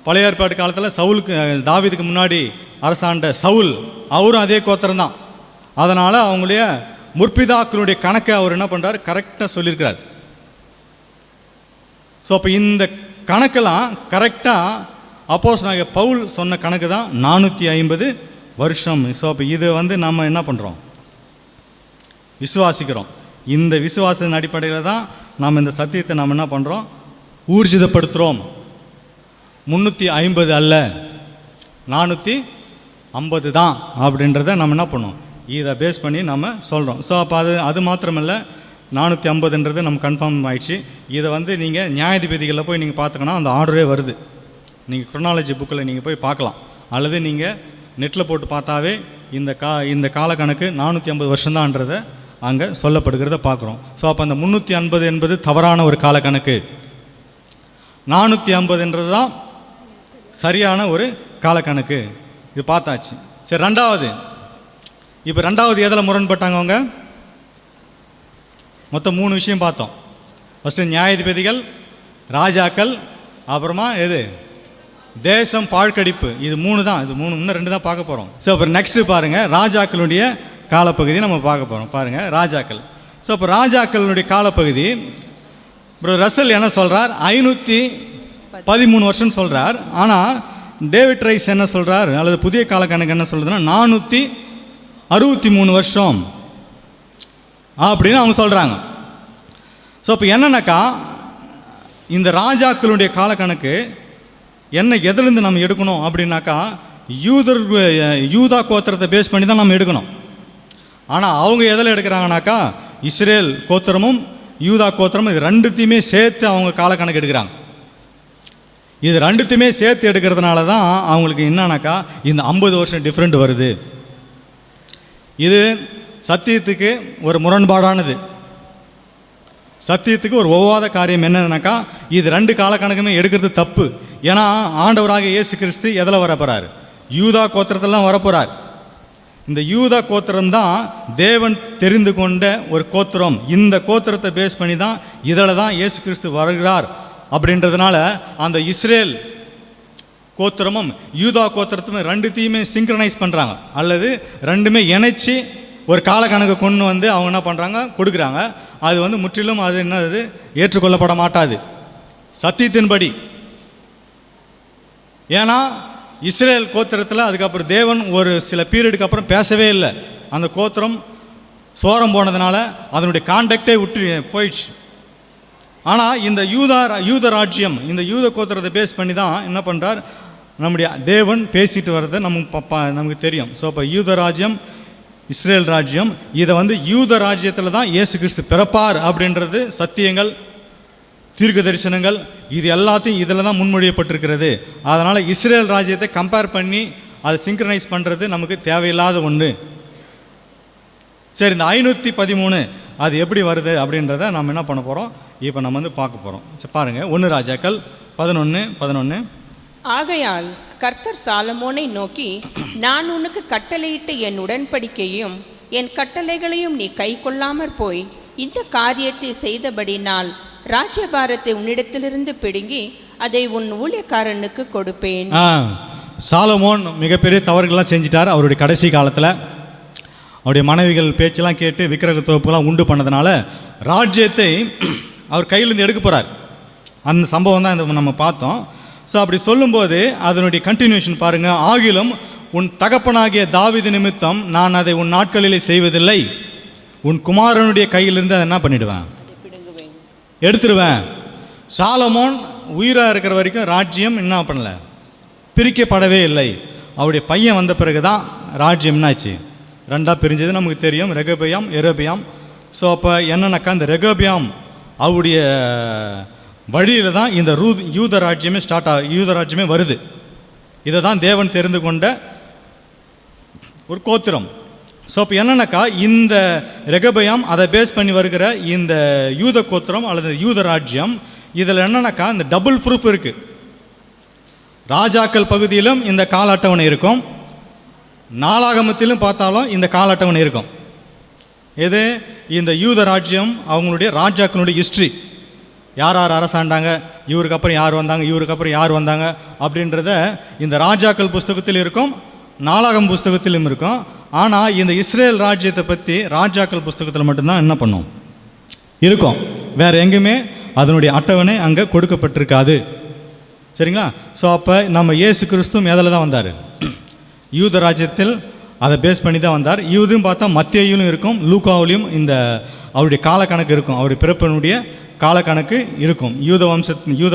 பழைய ஏற்பாட்டு காலத்தில் சவுலுக்கு தாவீதுக்கு முன்னாடி அரசாண்ட சவுல் அவரும் அதே கோத்திரம் தான். அதனால் அவங்களுடைய முற்பிதாக்களுடைய கணக்கை அவர் என்ன பண்ணுறார், கரெக்டாக சொல்லியிருக்கிறார். ஸோ அப்போ இந்த கணக்கெல்லாம் கரெக்டாக அப்போஸ்தலனாகிய பவுல் சொன்ன கணக்கு தான் 450 வருஷம். ஸோ அப்போ இது வந்து நம்ம என்ன பண்ணுறோம், விசுவாசிக்கிறோம். இந்த விசுவாசத்தின் அடிப்படையில் தான் நாம் இந்த சத்தியத்தை நாம் என்ன பண்ணுறோம், ஊர்ஜிதப்படுத்துகிறோம். 350 அல்ல, 450 தான் அப்படின்றத நம்ம என்ன பண்ணோம், இதை பேஸ் பண்ணி நம்ம சொல்கிறோம். ஸோ அப்போ அது மாத்திரமில்லை, 450ன்றது நம்ம கன்ஃபார்ம் ஆயிடுச்சு. இதை வந்து நீங்கள் நியாயாதிபதிகளில் போய் நீங்கள் பார்த்துக்கணும், அந்த ஆர்டரே வருது. நீங்கள் குரோனாலஜி புக்கில் நீங்கள் போய் பார்க்கலாம், அல்லது நீங்கள் நெட்டில் போட்டு பார்த்தாவே இந்த காலக்கணக்கு 450 வருஷம்தான்றதை அங்கே சொல்லப்படுகிறத பார்க்குறோம். ஸோ அப்போ அந்த 350 என்பது தவறான ஒரு காலக்கணக்கு, 450ன்றது தான் சரியான ஒரு காலக்கணக்கு. இது பார்த்தாச்சு. சரி, ரெண்டாவது எதில் முரண்பட்டாங்க அவங்க, மொத்தம் 3 விஷயம் பார்த்தோம். ஃபஸ்ட்டு நியாயாதிபதிகள், ராஜாக்கள், அப்புறமா எது தேசம் பாழ்கடிப்பு. இது 3 தான், இது 3 இன்னும் 2 தான் பார்க்க போகிறோம். ஸோ அப்புறம் நெக்ஸ்ட்டு பாருங்கள், ராஜாக்களுடைய காலப்பகுதி நம்ம பார்க்க போகிறோம். பாருங்கள் ராஜாக்கள். ஸோ இப்போ ராஜாக்களுடைய காலப்பகுதி ரசல் என்ன சொல்கிறார், 513 வருஷம் சொல்கிறார். ஆனால் டேவிட் ரைஸ் என்ன சொல்கிறார், அல்லது புதிய காலக்கணக்கு என்ன சொல்கிறதுன்னா 463 வருஷம் அப்படின்னு அவங்க சொல்கிறாங்க. ஸோ இப்போ என்னன்னாக்கா, இந்த ராஜாக்களுடைய காலக்கணக்கு என்ன எதுலேருந்து நம்ம எடுக்கணும் அப்படின்னாக்கா, யூதா கோத்திரத்தை பேஸ் பண்ணி தான் நம்ம எடுக்கணும். ஆனால் அவங்க எதில் எடுக்கிறாங்கனாக்கா, இஸ்ரேல் கோத்திரமும் யூதா கோத்திரமும் இது ரெண்டுத்தையுமே சேர்த்து அவங்க காலக்கணக்கு எடுக்கிறாங்க. இது ரெண்டுத்தையுமே சேர்த்து எடுக்கிறதுனால தான் அவங்களுக்கு என்னன்னாக்கா இந்த 50 வருஷம் டிஃப்ரெண்ட் வருது. இது சத்தியத்துக்கு ஒரு முரண்பாடானது. சத்தியத்துக்கு ஒரு ஒவ்வாத காரியம் என்னன்னாக்கா, இது 2 காலக்கணக்குமே எடுக்கிறது தப்பு. ஏன்னா ஆண்டவராக இயேசு கிறிஸ்து எதில் வரப்போகிறார், யூதா கோத்திரத்திலாம் வரப்போகிறார். இந்த யூதா கோத்திரம் தான் தேவன் தெரிந்து கொண்ட ஒரு கோத்திரம். இந்த கோத்திரத்தை பேஸ் பண்ணி தான் இதில் தான் இயேசு கிறிஸ்து வருகிறார் அப்படின்றதுனால அந்த இஸ்ரேல் கோத்திரமும் யூதா கோத்திரத்தும் ரெண்டுத்தையுமே சிங்க்ரனைஸ் பண்ணுறாங்க, அல்லது ரெண்டுமே இணைச்சி ஒரு காலக்கணக்கு கொண்டு வந்து அவங்க என்ன பண்ணுறாங்க, கொடுக்குறாங்க. அது வந்து முற்றிலும் அது என்னது ஏற்றுக்கொள்ளப்பட மாட்டாது சத்தியத்தின்படி. ஏன்னா இஸ்ரேல் கோத்திரத்தில் அதுக்கப்புறம் தேவன் ஒரு சில பீரியடுக்கு அப்புறம் பேசவே இல்லை. அந்த கோத்திரம் சோரம் போனதுனால அதனுடைய கான்டாக்டே விட்டு போயிடுச்சு. ஆனால் இந்த யூத ராஜ்யம், இந்த யூத கோத்திரத்தை பேஸ் பண்ணி தான் என்ன பண்ணுறார், நம்முடைய தேவன் பேசிட்டு வர்றது நமக்கு தெரியும். ஸோ இப்போ யூத ராஜ்யம், இஸ்ரேல் ராஜ்யம், இதை வந்து யூத ராஜ்யத்தில் தான் இயேசு கிறிஸ்து பிறப்பார் அப்படின்றது சத்தியங்கள், தீர்க்க தரிசனங்கள், இது எல்லாத்தையும் இதில் தான் முன்மொழியப்பட்டிருக்கிறது. அதனால் இஸ்ரேல் ராஜ்யத்தை கம்பேர் பண்ணி அதை சிங்க்ரனைஸ் பண்ணுறது நமக்கு தேவையில்லாத ஒன்று. சரி, இந்த 513 அது எப்படி வருது அப்படின்றத நம்ம என்ன பண்ண போகிறோம், இப்போ நம்ம வந்து பார்க்க போகிறோம். சரி பாருங்கள், 1 ராஜாக்கள் 11:11. ஆகையால் கர்த்தர் சாலமோனை நோக்கி, நான் உனக்கு கட்டளையிட்ட என் உடன்படிக்கையும் என் கட்டளைகளையும் நீ கை கொள்ளாமற் போய் இந்த காரியத்தை செய்தபடினால் ராஜ்யபாரத்தை உன்னிடத்திலிருந்து பிடுங்கி அதை உன் ஊழியக்காரனுக்கு கொடுப்பேன். சாலமோன் மிகப்பெரிய தவறுகள்லாம் செஞ்சிட்டார். அவருடைய கடைசி காலத்தில் அவருடைய மனைவிகள் பேச்செல்லாம் கேட்டு விக்கிரக தோப்புகள்லாம் உண்டு பண்ணதுனால ராஜ்யத்தை அவர் கையிலேருந்து எடுக்க போகிறார். அந்த சம்பவம் தான் இந்த நம்ம பார்த்தோம். ஸோ அப்படி சொல்லும்போது அதனுடைய கண்டினியூஷன் பாருங்கள். ஆகிலும் உன் தகப்பனாகிய தாவீது நிமித்தம் நான் அதை உன் நாட்களிலே செய்வதில்லை, உன் குமாரனுடைய கையிலிருந்து அதை என்ன பண்ணிடுவேன், எடுத்துடுவேன். சாலமோன் உயிராக இருக்கிற வரைக்கும் ராஜ்யம் என்ன பண்ணல, பிரிக்கப்படவே இல்லை. அவருடைய பையன் வந்த பிறகு தான் ராஜ்யம் என்னாச்சு, ரெண்டாக பிரிஞ்சது நமக்கு தெரியும், ரெகபியாம் எரோபியாம். ஸோ அப்போ என்னன்னாக்கா இந்த ரெகபியாம் அவருடைய வழியில் தான் இந்த யூத ராஜ்யமே யூத ராஜ்யமே வருது. இதை தான் தேவன் தெரிந்து கொண்ட ஒரு கோத்திரம். ஸோ அப்போ என்னன்னாக்கா இந்த ரெகபயாம் அதை பேஸ் பண்ணி வருகிற இந்த யூத கோத்திரம் அல்லது யூத ராஜ்யம், இதில் என்னன்னாக்கா இந்த டபுள் ப்ரூஃப் இருக்குது. ராஜாக்கள் பகுதியிலும் இந்த கால அட்டவணை இருக்கும், நாளாகமத்திலும் பார்த்தாலும் இந்த கால அட்டவணை இருக்கும். எது, இந்த யூத ராஜ்யம் அவங்களுடைய ராஜாக்களுடைய ஹிஸ்ட்ரி, யார் யார் அரசாண்டாங்க, இவருக்கு அப்புறம் யார் வந்தாங்க, இவருக்கு அப்புறம் யார் வந்தாங்க அப்படின்றத இந்த ராஜாக்கள் புஸ்தகத்தில் இருக்கும், நாளாகம் புஸ்தகத்திலும் இருக்கும். ஆனால் இந்த இஸ்ரேல் ராஜ்யத்தை பற்றி ராஜாக்கள் புஸ்தகத்தில் மட்டும்தான் என்ன பண்ணும் இருக்கும், வேறு எங்கேயுமே அதனுடைய அட்டவணை அங்கே கொடுக்கப்பட்டிருக்காது. சரிங்களா? ஸோ அப்போ நம்ம இயேசு கிறிஸ்துவும் எதில் தான் வந்தார், யூத ராஜ்யத்தில் அதை பேஸ் பண்ணி தான் வந்தார். இதுவும் பார்த்தா மத்தேயிலும் இருக்கும், லூக்காவிலையும் இந்த அவருடைய காலக்கணக்கு இருக்கும், அவருடைய பிறப்பினுடைய காலக்கணக்கு இருக்கும். யூத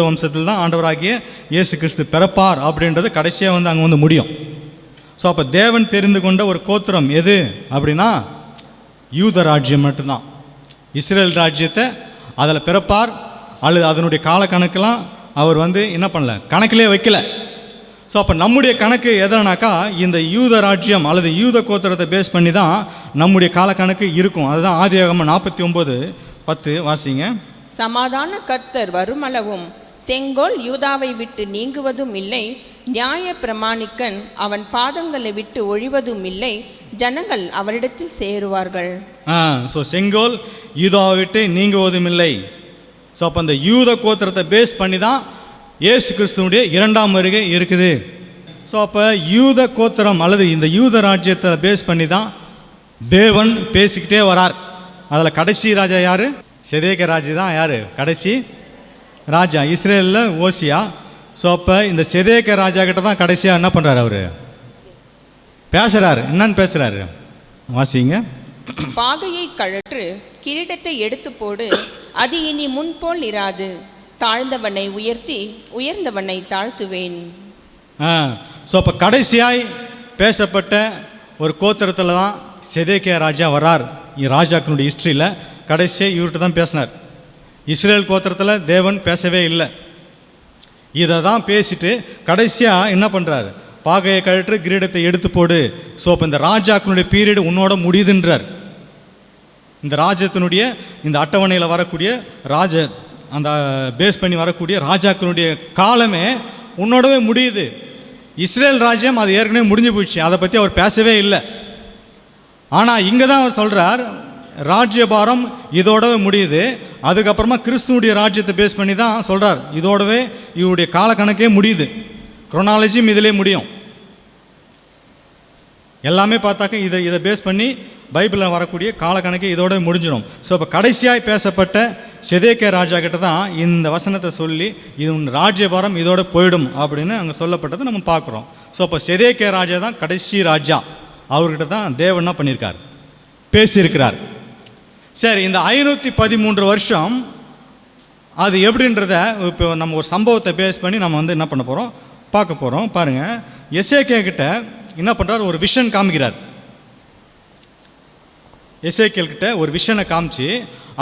வம்சத்தில் தான் ஆண்டவராகிய இயேசு கிறிஸ்து பிறப்பார் அப்படின்றது கடைசியாக வந்து அங்கே வந்து முடியும். ஸோ அப்போ தேவன் தெரிந்து கொண்ட ஒரு கோத்திரம் எது அப்படின்னா யூத ராஜ்யம் மட்டும்தான். இஸ்ரேல் ராஜ்யத்தை அதில் பிறப்பார் அல்லது அதனுடைய காலக்கணக்கெல்லாம் அவர் வந்து என்ன பண்ணல, கணக்கிலே வைக்கல. ஸோ அப்போ நம்முடைய கணக்கு எதனாக்கா இந்த யூத ராஜ்யம் அல்லது யூத கோத்திரத்தை பேஸ் பண்ணி தான் நம்முடைய காலக்கணக்கு இருக்கும். அதுதான் ஆதியாகமம் 49:10 வாசிங்க. சமாதான கர்த்தர் வருமளவும் செங்கோல் யூதாவை விட்டு நீங்குவதும் இல்லை, நியாய பிரமாணிக்கன் அவன் பாதங்களை விட்டு ஒழிவதும் இல்லை, ஜனங்கள் அவரிடத்தில் சேருவார்கள். ஸோ செங்கோல் யூதாவை விட்டு நீங்குவதும் இல்லை. ஸோ அப்போ அந்த யூத கோத்திரத்தை பேஸ் பண்ணி தான் இயேசு கிறிஸ்துவனுடைய 2ஆம் வருகை இருக்குது. ஸோ அப்போ யூத கோத்திரம் அல்லது இந்த யூத ராஜ்யத்தை பேஸ் பண்ணி தான் தேவன் பேசிக்கிட்டே வரார். அதில் கடைசி ராஜா யார், செதேக்கியா ராஜா தான் யார் கடைசி ராஜா, இஸ்ரேலில் ஓசியா. ஸோ அப்போ இந்த செதேக்கியா ராஜா கிட்ட தான் கடைசியாக என்ன பண்ணுறாரு, அவர் பேசுகிறாரு. என்னன்னு பேசுகிறாரு வாசிங்க. பாகையை கழற்று, கிரீடத்தை எடுத்து போடு, அது இனி முன்போல் இராது, தாழ்ந்தவனை உயர்த்தி உயர்ந்தவனை தாழ்த்துவேன். ஸோ அப்போ கடைசியாய் பேசப்பட்ட ஒரு கோத்திரத்தில் தான் செதேக்கியா ராஜா வரார். ராஜாக்களுடைய ஹிஸ்ட்ரியில் கடைசியாக இவர்கிட்ட தான் பேசினார். இஸ்ரேல் கோத்திரத்தில் தேவன் பேசவே இல்லை. இதை தான் பேசிட்டு கடைசியாக என்ன பண்ணுறாரு, பாகையை கழற்று கிரீடத்தை எடுத்து போடு. ஸோ அப்போ இந்த ராஜாக்களுடைய பீரியடு உன்னோட முடியுதுன்றார். இந்த ராஜ்யத்தினுடைய இந்த அட்டவணையில் வரக்கூடிய அந்த பேஸ் பண்ணி வரக்கூடிய ராஜாக்களுடைய காலமே உன்னோடவே முடியுது. இஸ்ரேல் ராஜ்யம் அது ஏற்கனவே முடிஞ்சு போயிடுச்சு, அதை பற்றி அவர் பேசவே இல்லை. ஆனால் இங்கே தான் அவர் சொல்கிறார் ராஜ்யபாரம் இதோடவே முடியுது. அதுக்கப்புறமா கிறிஸ்துவுடைய ராஜ்யத்தை பேஸ் பண்ணி தான் சொல்கிறார் இதோடவே இவருடைய காலக்கணக்கே முடியுது. குரோனாலஜியும் இதிலே முடியும். எல்லாமே பார்த்தாக்க இதை பேஸ் பண்ணி பைபிளில் வரக்கூடிய காலக்கணக்கே இதோட முடிஞ்சிடும். ஸோ இப்போ கடைசியாக பேசப்பட்ட செதேக்கியா ராஜா கிட்ட தான் இந்த வசனத்தை சொல்லி இது ராஜ்யபாரம் இதோட போயிடும் அப்படின்னு அங்கே சொல்லப்பட்டதை நம்ம பார்க்குறோம். ஸோ இப்போ செதேக்கியா ராஜா தான் கடைசி ராஜா. அவர்கிட்ட தான் தேவன் என்ன பண்ணியிருக்கார், பேசியிருக்கிறார். சரி, இந்த 513 வருஷம் அது எப்படின்றத இப்போ நம்ம ஒரு சம்பவத்தை பேஸ் பண்ணி நம்ம வந்து என்ன பண்ண போகிறோம், பார்க்க போகிறோம். பாருங்கள், எசேக்கியா கிட்ட என்ன பண்ணுறார், ஒரு விஷன் காமிக்கிறார். எசேக்கியல் கிட்ட ஒரு விஷனை காமிச்சு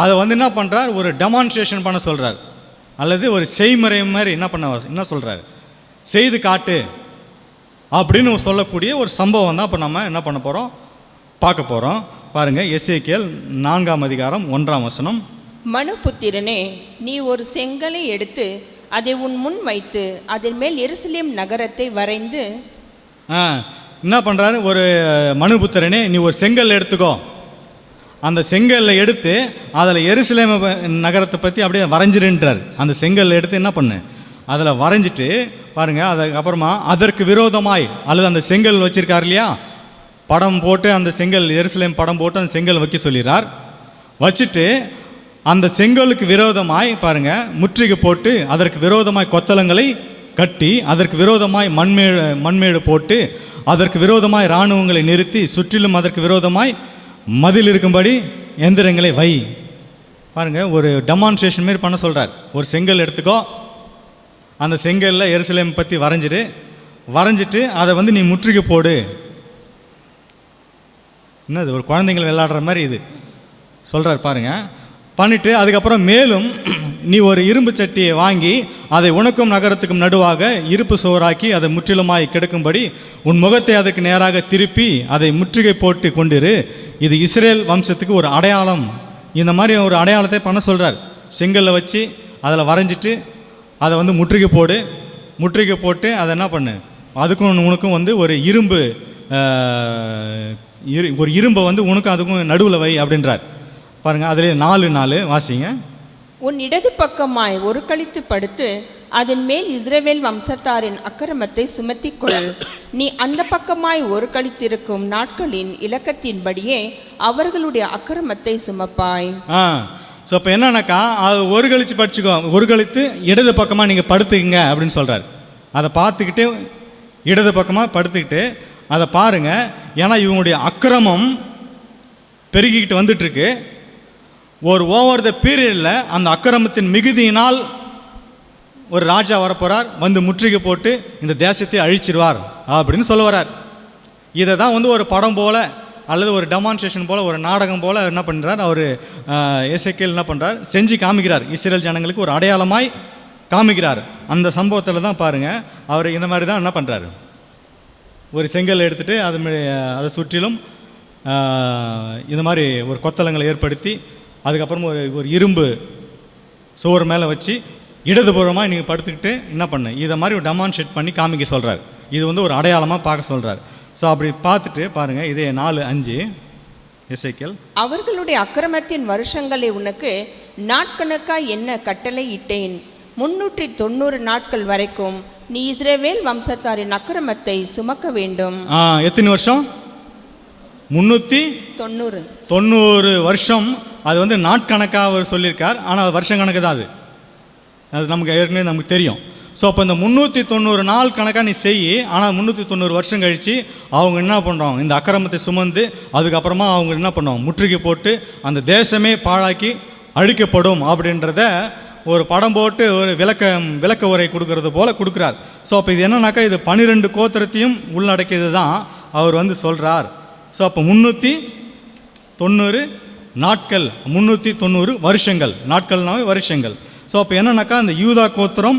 அதை வந்து என்ன பண்ணுறார், ஒரு டெமான்ஸ்ட்ரேஷன் பண்ண சொல்கிறார், அல்லது ஒரு செய்முறை மாதிரி என்ன சொல்கிறார், செய்து காட்டு அப்படின்னு சொல்லக்கூடிய ஒரு சம்பவம் தான் இப்போ நம்ம என்ன பண்ண போகிறோம், பார்க்க போகிறோம். பாருங்கள், எசேக்கியல் 4ஆம் அதிகாரம் 1ஆம் வசனம். மனுபுத்திரனே, நீ ஒரு செங்கலை எடுத்து அதை உன் முன் வைத்து அதன் மேல் எருசலேம் நகரத்தை வரைந்து. என்ன பண்ணுறாரு, ஒரு மனுபுத்திரனே நீ ஒரு செங்கல் எடுத்துக்கோ, அந்த செங்கல்லை எடுத்து அதில் எருசலேம் நகரத்தை பற்றி அப்படியே வரைஞ்சிருன்றார். அந்த செங்கல் எடுத்து என்ன பண்ணு, அதில் வரைஞ்சிட்டு பாருங்கள், அதுக்கப்புறமா அதற்கு விரோதமாய் அல்லது அந்த செங்கல் வச்சுருக்கார் இல்லையா, படம் போட்டு அந்த செங்கல் எருசலேம் படம் போட்டு அந்த செங்கல் வைக்க சொல்லிடுறார். வச்சுட்டு அந்த செங்கலுக்கு விரோதமாய் பாருங்கள் முற்றுகை போட்டு அதற்கு விரோதமாய் கொத்தளங்களை கட்டி அதற்கு விரோதமாய் மண்மேடு போட்டு அதற்கு விரோதமாய் இராணுவங்களை நிறுத்தி சுற்றிலும் அதற்கு விரோதமாய் மதில் இருக்கும்படி எந்திரங்களை வை. பாருங்கள், ஒரு டெமான்ஸ்ட்ரேஷன் மாரி பண்ண சொல்கிறார். ஒரு செங்கல் எடுத்துக்கோ, அந்த செங்கலில் எருசலேம் பற்றி வரைஞ்சிட்டு அதை வந்து நீ முற்றுகை போடு. என்னது, ஒரு குழந்தைங்கள் விளையாடுற மாதிரி இது சொல்கிறார் பாருங்கள். பண்ணிவிட்டு அதுக்கப்புறம் மேலும் நீ ஒரு இரும்பு சட்டியை வாங்கி அதை உனக்கும் நகரத்துக்கும் நடுவாக இருப்பு சுவராக்கி அதை முற்றிலுமாய் கிடக்கும்படி உன் முகத்தை அதற்கு நேராக திருப்பி அதை முற்றுகை போட்டு கொண்டிரு. இது இஸ்ரேல் வம்சத்துக்கு ஒரு அடையாளம். இந்த மாதிரி ஒரு அடையாளத்தை பண்ண சொல்கிறார். செங்கல்லை வச்சு அதில் வரைஞ்சிட்டு அதை வந்து முற்றுகை போட்டு அதை என்ன பண்ணு, அதுக்கும் உனக்கும் வந்து ஒரு இரும்பை வந்து உனக்கும் அதுக்கும் நடுவில் வை அப்படின்றார். பாருங்கள், அதிலே 4 வாசிங்க. உன் இடது பக்கமாய் ஒரு கழித்து படுத்து அதன் மேல் இஸ்ரவேல் வம்சத்தாரின் அக்கிரமத்தை சுமத்தி கொள். நீ அந்த பக்கமாய் ஒரு கழித்திருக்கும் நாட்களின் இலக்கத்தின்படியே அவர்களுடைய அக்கிரமத்தை சுமப்பாய். ஸோ இப்போ என்னன்னாக்கா, அது ஒரு கழித்து படிச்சுக்கோ, ஒரு கழித்து இடது பக்கமாக நீங்கள் படுத்துக்குங்க அப்படின்னு சொல்கிறார். அதை பார்த்துக்கிட்டு இடது பக்கமாக படுத்துக்கிட்டு அதை பாருங்கள். ஏன்னா இவங்களுடைய அக்கிரமம் பெருகிக்கிட்டு வந்துட்டுருக்கு. ஒரு ஓவர் த பீரியடில் அந்த அக்கிரமத்தின் மிகுதியினால் ஒரு ராஜா வரப்போகிறார், வந்து முற்றுகை போட்டு இந்த தேசத்தை அழிச்சிருவார் அப்படின்னு சொல்ல வர்றார். இதை தான் வந்து ஒரு படம் போல் அல்லது ஒரு டெமான்ஸ்ட்ரேஷன் போல், ஒரு நாடகம் போல் என்ன பண்ணுறார் அவர், எசேக்கியேல் என்ன பண்ணுறார், செஞ்சு காமிக்கிறார். இஸ்ரேல் ஜனங்களுக்கு ஒரு அடையாளமாய் காமிக்கிறார். அந்த சம்பவத்தில் தான் பாருங்கள், அவர் இந்த மாதிரி தான் என்ன பண்ணுறாரு, ஒரு செங்கல் எடுத்துகிட்டு அதை சுற்றிலும் இந்த மாதிரி ஒரு கொத்தளங்களை ஏற்படுத்தி அதுக்கப்புறம் ஒரு இரும்பு சுவர் மேலே வச்சு இடதுபுறமாக நீங்கள் படுத்துக்கிட்டு என்ன பண்ணு, இதை மாதிரி ஒரு டெமான்ஸ்ட்ரேட் பண்ணி காமிக்க சொல்கிறார். இது வந்து ஒரு அடையாளமாக பார்க்க சொல்கிறார். ஸோ அப்படி பார்த்துட்டு பாருங்கள், இதே 4:5 எசேக்கியேல். அவர்களுடைய அக்கிரமத்தின் வருஷங்களை உனக்கு நாட்கணக்காய் என்ன கட்டளை இட்டேன். 390 நாட்கள் வரைக்கும் நீ இஸ்ரவேல் வம்சத்தாரின் அக்கிரமத்தை சுமக்க வேண்டும். எத்தனை வருஷம்? 390 வருஷம். அது வந்து நாட்கணக்காக அவர் சொல்லியிருக்கார், ஆனால் அது வருஷம் கணக்கு தான். அது நமக்கு ஏற்கனவே நமக்கு தெரியும். ஸோ அப்போ இந்த 390 நாள் கணக்காக நீ செய். ஆனால் 390 வருஷம் கழித்து அவங்க என்ன பண்ணுறாங்க, இந்த அக்கிரமத்தை சுமந்து அதுக்கப்புறமா அவங்க என்ன பண்ணுவாங்க, முற்றுகை போட்டு அந்த தேசமே பாழாக்கி அழிக்கப்படும் அப்படின்றத ஒரு படம் போட்டு ஒரு விளக்க உரை கொடுக்கறது போல் கொடுக்குறார். ஸோ அப்போ இது என்னன்னாக்கா, இது 12 கோத்திரத்தையும் உள்ளடக்கியது தான் அவர் வந்து சொல்கிறார். ஸோ அப்போ 390 நாட்கள், 390 வருஷங்கள், நாட்கள்னாவே வருஷங்கள். ஸோ அப்போ என்னன்னாக்கா, அந்த யூதா கோத்திரம்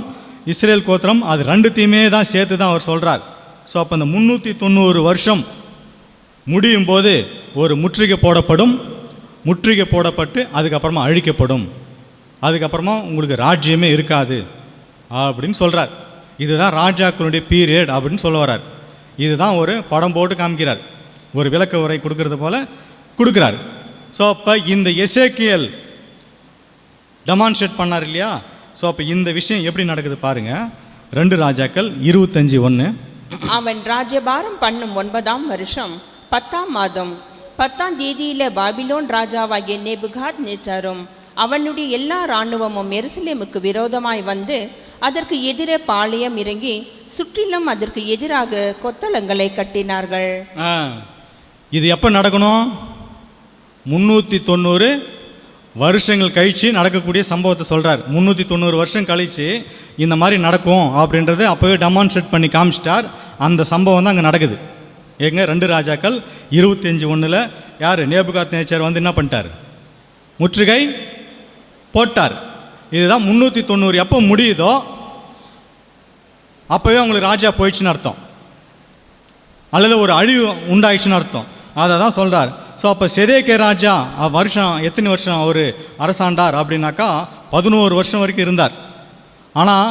இஸ்ரேல் கோத்திரம் அது ரெண்டுத்தையுமே தான் சேர்த்து தான் அவர் சொல்கிறார். ஸோ அப்போ அந்த 390 வருஷம் முடியும் போது ஒரு முற்றுகை போடப்பட்டு அதுக்கப்புறமா அழிக்கப்படும். அதுக்கப்புறமா உங்களுக்கு ராஜ்யமே இருக்காது அப்படின்னு சொல்கிறார். இதுதான் ராஜாக்களுடைய பீரியட் அப்படின்னு சொல்ல வர்றார். இதுதான் ஒரு படம் போட்டு காமிக்கிறார். ஒரு விளக்க உரை கொடுக்கறது போல கொடுக்குறாரு. ஸோ அப்போ இந்த எசேக்கியேல் டெமான்ஸ்ட்ரேட் பண்ணார் இல்லையா? ஸோ அப்போ இந்த விஷயம் எப்படி நடக்குது பாருங்க. 2 ராஜாக்கள் 25:1. அவன் ராஜ்யபாரம் பண்ணும் 9ஆம் வருஷம் 10ஆம் மாதம் 10ஆம் தேதியில பாபிலோன் ராஜாவாகிய நேபுகாத் நேச்சாரும் அவனுடைய எல்லா இராணுவமும் எருசலேமுக்கு விரோதமாய் வந்து அதற்கு எதிரே பாளையம் இறங்கி சுற்றிலும் அதற்கு எதிராக கொத்தளங்களை கட்டினார்கள். இது எப்போ நடக்கணும்? 390 வருஷங்கள் கழித்து நடக்கக்கூடிய சம்பவத்தை சொல்கிறார். 390 வருஷம் கழித்து இந்த மாதிரி நடக்கும் அப்படின்றது அப்போவே டெமான்ஸ்ட்ரேட் பண்ணி காமிச்சிட்டார். அந்த சம்பவம் தான் அங்கே நடக்குது. ஏங்க 2 ராஜாக்கள் 25:1 யார்? நேபுகாத் நேச்சர் வந்து என்ன பண்ணிட்டார்? முற்றுகை போட்டார். இதுதான் 390 எப்போ முடியுதோ அப்போவே அவங்களுக்கு ராஜா போயிடுச்சுன்னு அர்த்தம், அல்லது ஒரு அழிவு உண்டாயிடுச்சுன்னு அர்த்தம். அதை தான் சொல்கிறார். ஸோ அப்போ செதேக்கியா ராஜா வருஷம் எத்தனை வருஷம் அவர் அரசாண்டார் அப்படின்னாக்கா 11 வருஷம் வரைக்கும் இருந்தார். ஆனால்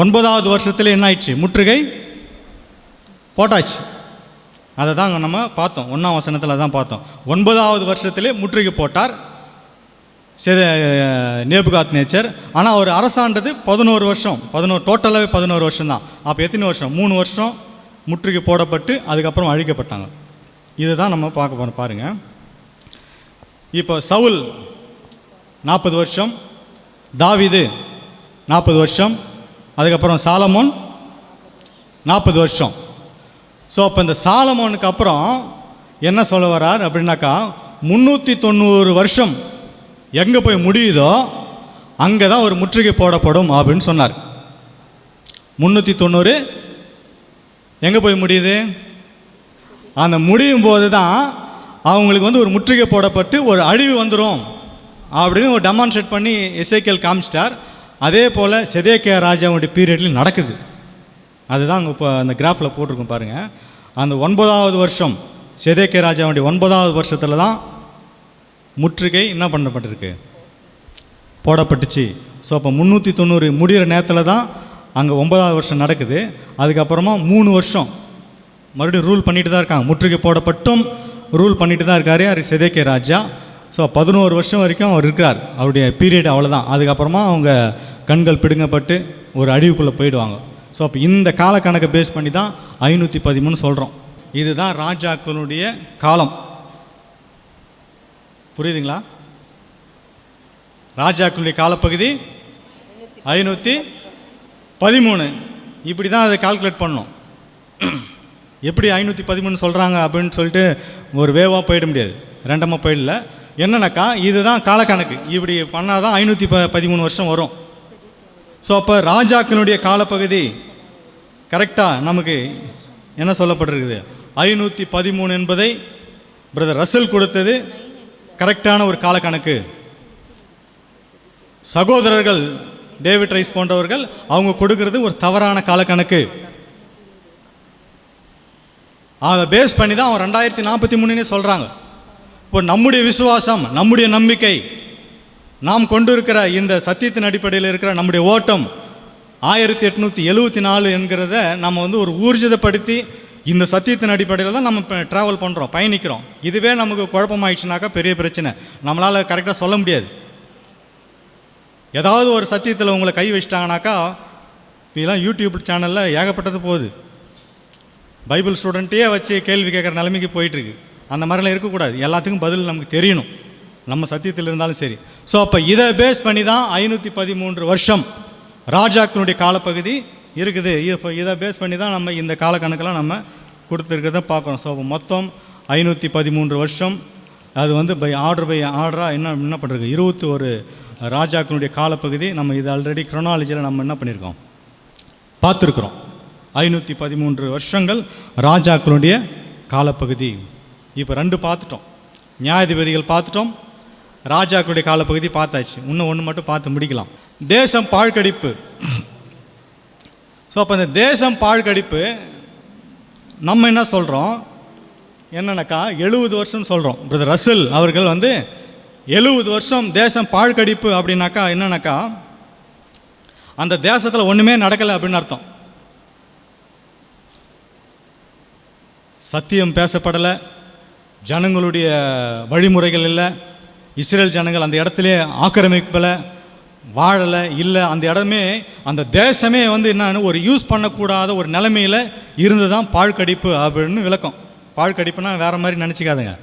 9வது வருஷத்தில் என்ன ஆயிடுச்சு? முற்றுகை போட்டாச்சு. அதை தான் நம்ம பார்த்தோம், 1ஆம் வசனத்தில் தான் பார்த்தோம். 9வது வருஷத்திலே முற்றுகை போட்டார் நேபுகாத் நேச்சர். ஆனால் அவர் அரசாண்டது 11 வருஷம், டோட்டலாகவே 11 வருஷம் தான். அப்போ எத்தனை வருஷம்? 3 வருஷம் முற்றுகை போடப்பட்டு அதுக்கப்புறம் அழிக்கப்பட்டாங்க. இதுதான் நம்ம பார்க்க போகிறோம். பாருங்கள், இப்போ சவுல் 40 வருஷம், தாவீது 40 வருஷம், அதுக்கப்புறம் சாலமோன் 40 வருஷம். ஸோ அப்போ இந்த சாலமோனுக்கு அப்புறம் என்ன சொல்ல வர்றார் அப்படின்னாக்கா 390 வருஷம் எங்கே போய் முடியுதோ அங்கே தான் ஒரு முற்றுகை போடப்படும் அப்படின்னு சொன்னார். 390 எங்கே போய் முடியுது? அந்த முடியும் போது தான் அவங்களுக்கு வந்து ஒரு முற்றுகை போடப்பட்டு ஒரு அழிவு வந்துடும் அப்படின்னு ஒரு டெமான்ஸ்ட்ரேட் பண்ணி எசேக்கியேல் காமிச்சிட்டார். அதே போல் செதேக்கியா ராஜாவுடைய பீரியட்லையும் நடக்குது. அதுதான் அங்கே இப்போ அந்த கிராஃபில் போட்டிருக்கோம் பாருங்கள். அந்த 9வது வருஷம் செதேக்கியா ராஜாவுடைய 9வது வருஷத்தில் தான் முற்றுகை என்ன பண்ணப்பட்டிருக்கு? போடப்பட்டுச்சு. ஸோ அப்போ 390 முடிகிற நேரத்தில் தான் அங்கே 9வது வருஷம் நடக்குது. அதுக்கப்புறமா 3 வருஷம் மறுபடியும் ரூல் பண்ணிட்டு தான் இருக்காங்க. முற்றுகை போடப்பட்டும் ரூல் பண்ணிட்டு தான் இருக்காரு யார்? செதேக்கியா ராஜா. ஸோ 11 வருஷம் வரைக்கும் அவர் இருக்கிறார். அவருடைய பீரியட் அவ்வளோதான். அதுக்கப்புறமா அவங்க கண்கள் பிடுங்கப்பட்டு ஒரு அழிவுக்குள்ளே போயிடுவாங்க. ஸோ அப்போ இந்த கால கணக்கை பேஸ் பண்ணி தான் 513 சொல்கிறோம். இதுதான் ராஜாக்களுடைய காலம். புரியுதுங்களா? ராஜாக்களுடைய காலப்பகுதி 513. இப்படி தான் அதை கால்குலேட் பண்ணணும். எப்படி 513 சொல்கிறாங்க அப்படின்னு சொல்லிட்டு ஒரு வேவாக போயிட முடியாது, ரெண்டமாக போயிடல. என்னன்னாக்கா இதுதான் காலக்கணக்கு. இப்படி பண்ணால் தான் 513 வருஷம் வரும். ஸோ அப்போ ராஜாக்களுடைய காலப்பகுதி கரெக்டாக நமக்கு என்ன சொல்லப்பட்டிருக்குது? 513 என்பதை பிரதர் ரசல் கொடுத்தது கரெக்டான ஒரு காலக்கணக்கு. சகோதரர்கள் டேவிட் ரைஸ் போன்றவர்கள் அவங்க கொடுக்கறது ஒரு தவறான காலக்கணக்கு. அதை பேஸ் பண்ணி தான் அவன் 2043 சொல்கிறாங்க. இப்போ நம்முடைய விசுவாசம், நம்முடைய நம்பிக்கை, நாம் கொண்டு இருக்கிற இந்த சத்தியத்தின் அடிப்படையில் இருக்கிற நம்முடைய ஓட்டம் 1874 என்கிறத நம்ம வந்து ஒரு ஊர்ஜிதப்படுத்தி இந்த சத்தியத்தின் அடிப்படையில் தான் நம்ம ட்ராவல் பண்ணுறோம், பயணிக்கிறோம். இதுவே நமக்கு குழப்பமாயிடுச்சுனாக்கா பெரிய பிரச்சனை, நம்மளால் கரெக்டாக சொல்ல முடியாது. ஏதாவது ஒரு சத்தியத்தில் உங்களை கை வச்சிட்டாங்கனாக்கா, இப்போலாம் யூடியூப் சேனலில் ஏகப்பட்டது போகுது. பைபிள் ஸ்டூடெண்ட்டே வச்சு கேள்வி கேட்குற நிலைமைக்கு போயிட்டுருக்கு. அந்த மாதிரிலாம் இருக்கக்கூடாது. எல்லாத்துக்கும் பதில் நமக்கு தெரியணும், நம்ம சத்தியத்தில் இருந்தாலும் சரி. ஸோ அப்போ இதை பேஸ் பண்ணி தான் 513 வருஷம் ராஜாக்களுடைய காலப்பகுதி இருக்குது. இப்போ இதை பேஸ் பண்ணி தான் நம்ம இந்த காலக்கணக்கெல்லாம் நம்ம கொடுத்துருக்கிறத பார்க்குறோம். ஸோ மொத்தம் 513 வருஷம். அது வந்து பை ஆர்டராக என்ன பண்ணுறது, 21 ராஜாக்களுடைய காலப்பகுதி. நம்ம இது ஆல்ரெடி க்ரோனாலஜியில் நம்ம என்ன பண்ணியிருக்கோம், பார்த்துருக்குறோம். 513 வருஷங்கள் ராஜாக்களுடைய காலப்பகுதி. இப்போ 2 பார்த்துட்டோம், நியாயாதிபதிகள் பார்த்துட்டோம், ராஜாக்களுடைய காலப்பகுதி பார்த்தாச்சு. இன்னும் ஒன்று மட்டும் பார்த்து முடிக்கலாம், தேசம் பாழ்கடிப்பு. ஸோ அப்போ இந்த தேசம் பாழ்கடிப்பு நம்ம என்ன சொல்கிறோம் என்னன்னாக்கா 70 வருஷம் சொல்கிறோம். பிரதர் ரசல் அவர்கள் வந்து 70 வருஷம் தேசம் பாழ்கடிப்பு அப்படின்னாக்கா என்னன்னாக்கா அந்த தேசத்தில் ஒன்றுமே நடக்கலை அப்படின்னு அர்த்தம். சத்தியம் பேசப்படலை, ஜனங்களுடைய வழிமுறைகள் இல்லை, இஸ்ரேல் ஜனங்கள் அந்த இடத்துல ஆக்கிரமிப்பில் வாழலை இல்லை, அந்த இடமே அந்த தேசமே வந்து என்னன்னு ஒரு யூஸ் பண்ணக்கூடாத ஒரு நிலைமையில் இருந்து தான் பாழ்கடிப்பு அப்படின்னு விளக்கம். பாழ்கடிப்புனா வேறு மாதிரி நினச்சிக்காதுங்க.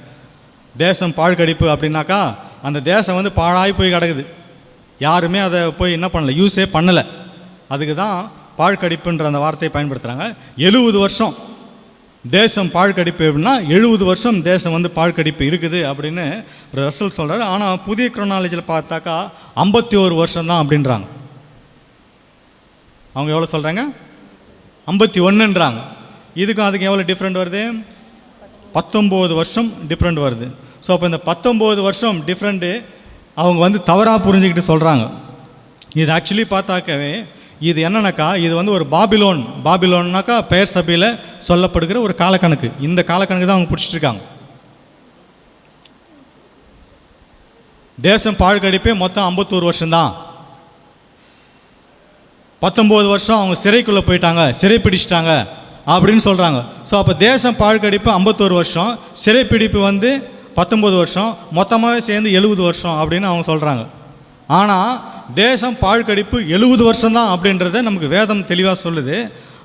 தேசம் பாழ்கடிப்பு அப்படின்னாக்கா அந்த தேசம் வந்து பாழாய் போய் கிடக்குது, யாருமே அதை போய் என்ன பண்ணலை, யூஸே பண்ணலை. அதுக்கு தான் பாழ்கடிப்புன்ற அந்த வார்த்தையை பயன்படுத்துகிறாங்க. 70 வருஷம் தேசம் பாழ்கடிப்பு அப்படின்னா 70 வருஷம் தேசம் வந்து பாழ்கடிப்பு இருக்குது அப்படின்னு ரசல் சொல்கிறார். ஆனால் புதிய குரோனாலஜியில் பார்த்தாக்கா 51 வருஷம் தான் அப்படின்றாங்க. அவங்க எவ்வளோ சொல்கிறாங்க? 51ன்றாங்க. இதுக்கும் அதுக்கு எவ்வளோ டிஃப்ரெண்ட் வருது? 19 வருஷம் டிஃப்ரெண்ட் வருது. ஸோ அப்போ இந்த 19 வருஷம் டிஃப்ரெண்ட்டு அவங்க வந்து தவறாக புரிஞ்சுக்கிட்டு சொல்கிறாங்க. இது ஆக்சுவலி பார்த்தாக்கவே இது என்னன்னாக்கா இது வந்து ஒரு பாபிலோன்னாக்கா பெயர் சபையில் சொல்லப்படுகிற ஒரு காலக்கணக்கு. இந்த காலக்கணக்கு தான் அவங்க பிடிச்சிட்டு இருக்காங்க. தேசம் பாழ்கடிப்பே மொத்தம் 51 வருஷம்தான். 19 வருஷம் அவங்க சிறைக்குள்ளே போயிட்டாங்க, சிறை பிடிச்சிட்டாங்க அப்படின்னு சொல்கிறாங்க. ஸோ அப்போ தேசம் பாழ்கடிப்பு 51 வருஷம், சிறைப்பிடிப்பு வந்து 19 வருஷம், மொத்தமாகவே சேர்ந்து 70 வருஷம் அப்படின்னு அவங்க சொல்கிறாங்க. ஆனால் தேசம் பாழ்கடிப்பு 70 வருஷம்தான் அப்படின்றத நமக்கு வேதம் தெளிவாக சொல்லுது.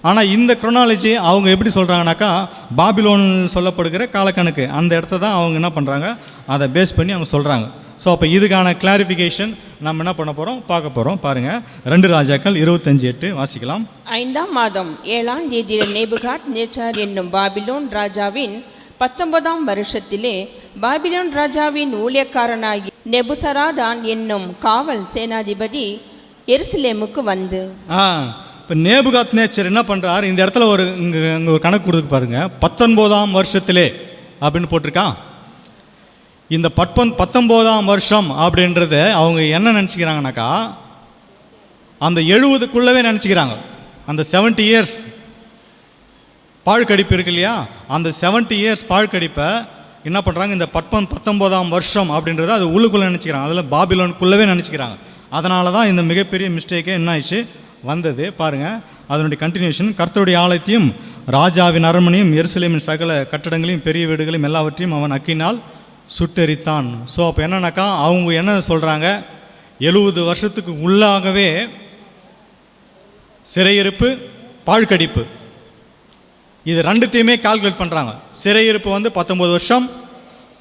ஆனால் இந்த குரோனாலஜி அவங்க எப்படி சொல்கிறாங்கனாக்கா பாபிலோன் சொல்லப்படுகிற காலக்கணக்கு அந்த இடத்த தான் அவங்க என்ன பண்ணுறாங்க, அதை பேஸ் பண்ணி அவங்க சொல்கிறாங்க. ஸோ அப்போ இதுக்கான கிளாரிஃபிகேஷன் நம்ம என்ன பண்ண போகிறோம், பார்க்க போகிறோம். பாருங்கள், 2 ராஜாக்கள் 25:8 வாசிக்கலாம். 5ஆம் மாதம் 7ஆம் தேதியில் நேபுகாத் நேச்சார் என்னும் பாபிலோன் ராஜாவின் 19ஆம் வருஷத்திலே பாபிலோன் ராஜாவின் ஊழியக்காரனாகி நெபுசராதான் என்னும் காவல் சேனாதிபதி எருசலேமுக்கு வந்து. இப்போ நேபுகாத் நேச்சர் என்ன பண்ணுறார், இந்த இடத்துல ஒரு இங்கே ஒரு கணக்கு கொடுத்து பாருங்க, 19ஆம் வருஷத்திலே அப்படின்னு போட்டிருக்கான். இந்த 19ஆம் வருஷம் அப்படின்றத அவங்க என்ன நினச்சிக்கிறாங்கனாக்கா அந்த 70க்குள்ளவே நினச்சிக்கிறாங்க. அந்த 70 இயர்ஸ் பாழ்கடிப்பு இருக்கு இல்லையா, அந்த 70 இயர்ஸ் பாழ்கடிப்பை என்ன பண்ணுறாங்க, இந்த 19ஆம் வருஷம் அப்படின்றத அது உள்ளுக்குள்ளே நினச்சிக்கிறாங்க, அதில் பாபிலோனுக்குள்ளவே நினச்சிக்கிறாங்க. அதனால தான் இந்த மிகப்பெரிய மிஸ்டேக்கே என்ன ஆயிடுச்சு வந்தது. பாருங்கள் அதனுடைய கண்டினியூஷன். கர்த்தருடைய ஆலயத்தையும் ராஜாவின் அரண்மனையும் எருசலேமின் சகல கட்டடங்களையும் பெரிய வீடுகளையும் எல்லாவற்றையும் அவன் அக்கினால் சுட்டெரித்தான். ஸோ அப்போ என்னன்னாக்கா அவங்க என்ன சொல்கிறாங்க, 70 வருஷத்துக்கு உள்ளாகவே சிறையிருப்பு பாழ்கடிப்பு இது ரெண்டுத்தையுமே கால்குலேட் பண்ணுறாங்க. சிறையிருப்பு வந்து 19 வருஷம்,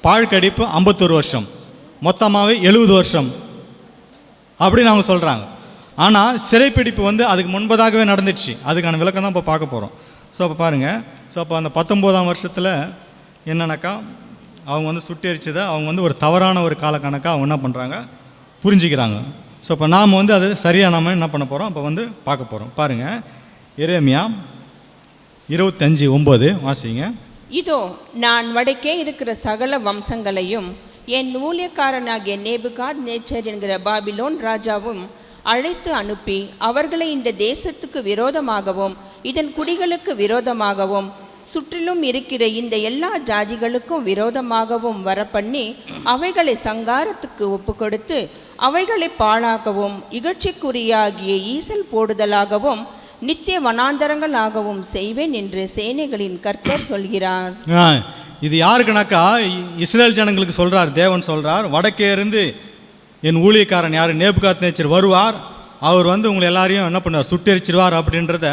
பாழ்கடிப்பு 51 வருஷம், மொத்தமாகவே 70 வருஷம் அப்படின்னு அவங்க சொல்கிறாங்க. ஆனால் சிறைப்பிடிப்பு வந்து அதுக்கு முன்பதாகவே நடந்துடுச்சு. அதுக்கான விளக்கம் தான் இப்போ பார்க்க போகிறோம். ஸோ அப்போ பாருங்கள், ஸோ அப்போ அந்த 19ஆம் வருஷத்தில் என்னன்னாக்கா அவங்க வந்து சுட்டெரிச்சதை அவங்க வந்து ஒரு தவறான ஒரு காலக்கணக்காக அவங்க என்ன பண்ணுறாங்க புரிஞ்சுக்கிறாங்க. ஸோ அப்போ நாம் வந்து அது சரியாக நாம் என்ன பண்ண போகிறோம் அப்போ வந்து பார்க்க போகிறோம். பாருங்கள், எரேமியா 25:9 வாசிங்க. இதோ நான் வடக்கே இருக்கிற சகல வம்சங்களையும் என் ஊழியக்காரனாகிய நேபுகாத் நேச்சர் என்கிற பாபிலோன் ராஜாவும் அழைத்து அனுப்பி அவர்களை இந்த தேசத்துக்கு விரோதமாகவும் இதன் குடிகளுக்கு விரோதமாகவும் சுற்றிலும் இருக்கிற இந்த எல்லா ஜாதிகளுக்கும் விரோதமாகவும் வரப்பண்ணி அவைகளை சங்காரத்துக்கு ஒப்பு கொடுத்து அவைகளை பாழாகவும் இகழ்ச்சிக்குரியாகிய ஈசல் போடுதலாகவும் நித்திய வனாந்தரங்களாகவும் செய்வேன் என்று சேனைகளின் கர்த்தர் சொல்கிறார். இது யாருக்குனாக்கா இஸ்ரேல் ஜனங்களுக்கு சொல்கிறார், தேவன் சொல்கிறார், வடக்கே இருந்து என் ஊழியக்காரன் யார் நேபுகாத் நேச்சர் வருவார், அவர் வந்து உங்களை எல்லாரையும் என்ன பண்ணுவார் சுட்டெரிச்சிருவார் அப்படின்றத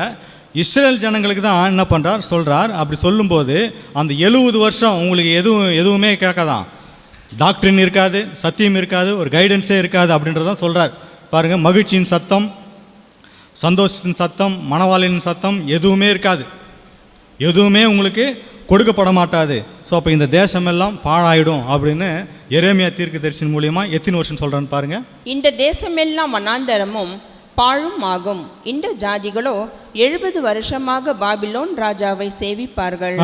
இஸ்ரேல் ஜனங்களுக்கு தான் என்ன பண்ணுறார் சொல்கிறார். அப்படி சொல்லும்போது அந்த 70 வருஷம் உங்களுக்கு எதுவுமே கேட்காதான், டாக்டரின் இருக்காது, சத்தியம் இருக்காது, ஒரு கைடன்ஸே இருக்காது அப்படின்றதான் சொல்கிறார். பாருங்கள், மகிழ்ச்சியின் சத்தம், சந்தோஷத்தின் சத்தம், மணவாளின் சத்தம் எதுவுமே இருக்காது, எதுவுமே உங்களுக்கு கொடுக்கப்பட மாட்டாது. ஸோ அப்போ இந்த தேசமெல்லாம் பாழாயிடும் அப்படின்னு எரேமியா தீர்க்கதரிசியின் மூலியமாக எத்தனை வருஷம் சொல்கிறான்னு பாருங்கள். இந்த தேசமெல்லாம் வனாந்தரமும் பாழும் ஆகும். இந்த ஜாதிகளோ 70 வருஷமாக பாபிலோன் ராஜாவை சேவிப்பார்கள்.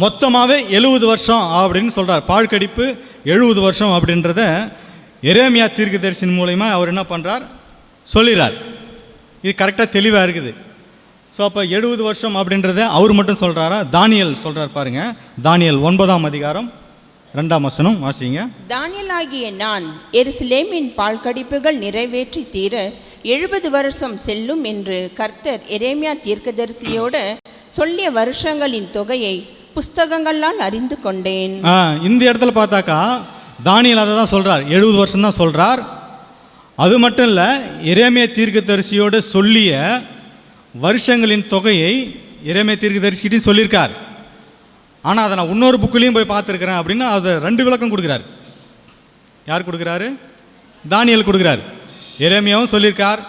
மொத்தமாகவே 70 வருஷம் அப்படின்னு சொல்கிறார். பாழ்கடிப்பு 70 வருஷம் அப்படின்றத எரேமியா தீர்க்கதரிசியின் மூலியமாக அவர் என்ன பண்ணுறார் சொல்லிடுறார். இது கரெக்டாக தெளிவாக இருக்குது. ஸோ அப்போ 70 வருஷம் அப்படின்றத அவர் மட்டும் சொல்கிறாரா, தானியல் சொல்கிறார். பாருங்கள், தானியல் 9ஆம் அதிகாரம் 2ஆம் வசனம் வாசிங்க. தானியலாகிய நான் எருசலேமின் பாழ்கடிப்புகள் நிறைவேற்றி தீர 70 வருஷம் செல்லும் என்று கர்த்தர் எரேமியா தீர்க்கதரிசியோடு சொல்லிய வருஷங்களின் தொகையை புஸ்தகங்களால் அறிந்து கொண்டேன். இந்த இடத்துல பார்த்தாக்கா தானியேல் அதை தான் சொல்கிறார், 70 வருஷம் தான் சொல்கிறார். அது மட்டும் இல்லை, எரேமியா தீர்க்கதரிசியோடு சொல்லிய வருஷங்களின் தொகையை எரேமியா தீர்க்கதரிசிகிட்டையும் சொல்லியிருக்கார். ஆனால் அதை நான் இன்னொரு புக்கிலையும் போய் பார்த்துருக்குறேன் அப்படின்னு அதை 2 விளக்கம் கொடுக்குறாரு. யார் கொடுக்குறாரு? தானியேல் கொடுக்குறார். எரேமியாவும் சொல்லியிருக்கார்,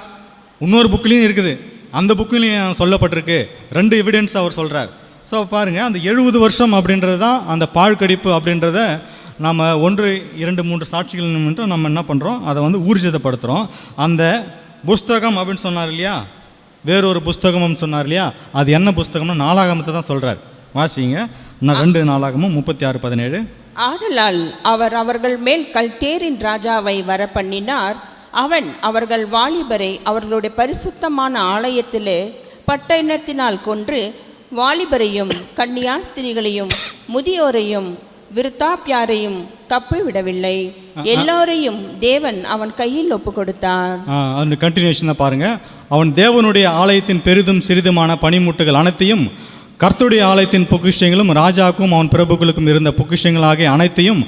இன்னொரு புக்கிலையும் இருக்குது, அந்த புக்கிலையும் சொல்லப்பட்டிருக்கு. 2 எவிடன்ஸ் அவர் சொல்கிறார். ஸோ பாருங்கள், அந்த 70 வருஷம் அப்படின்றது தான் அந்த பாழ்கடிப்பு அப்படின்றத நம்ம 1, 2, 3 சாட்சிகள் மட்டும் நம்ம என்ன பண்ணுறோம், அதை வந்து ஊர்ஜிதப்படுத்துகிறோம். அந்த புஸ்தகம் அப்படின்னு சொன்னார் இல்லையா, வேறொரு புஸ்தகம்னு சொன்னார் இல்லையா, அது என்ன புஸ்தகம்னு நாளாகமத்தை தான் சொல்கிறார். வாசிங்க, நான் 2 நாளாகமும் 36:17. ஆதலால் அவர் அவர்கள் மேல் கல்தேரின் ராஜாவை வர பண்ணினார். அவன் அவர்கள் வாலிபரை அவர்களுடைய பரிசுத்தமான ஆலயத்திலே பட்டயத்தினால் கொன்று வாலிபரையும் கன்னியாஸ்திரிகளையும் முதியோரையும் விருத்தாப்பியாரையும் தப்பி விடவில்லை. எல்லோரையும் தேவன் அவன் கையில் ஒப்பு கொடுத்தார். அந்த கண்டினியூஷன் பாருங்க. அவன் தேவனுடைய ஆலயத்தின் பெரிதும் சிறிதுமான பனிமுட்டுகள் அனைத்தையும், கர்த்தருடைய ஆலயத்தின் பொக்கிஷங்களும், ராஜாவுக்கும் அவன் பிரபுக்களுக்கும் இருந்த பொக்கிஷங்களாகிய அனைத்தையும்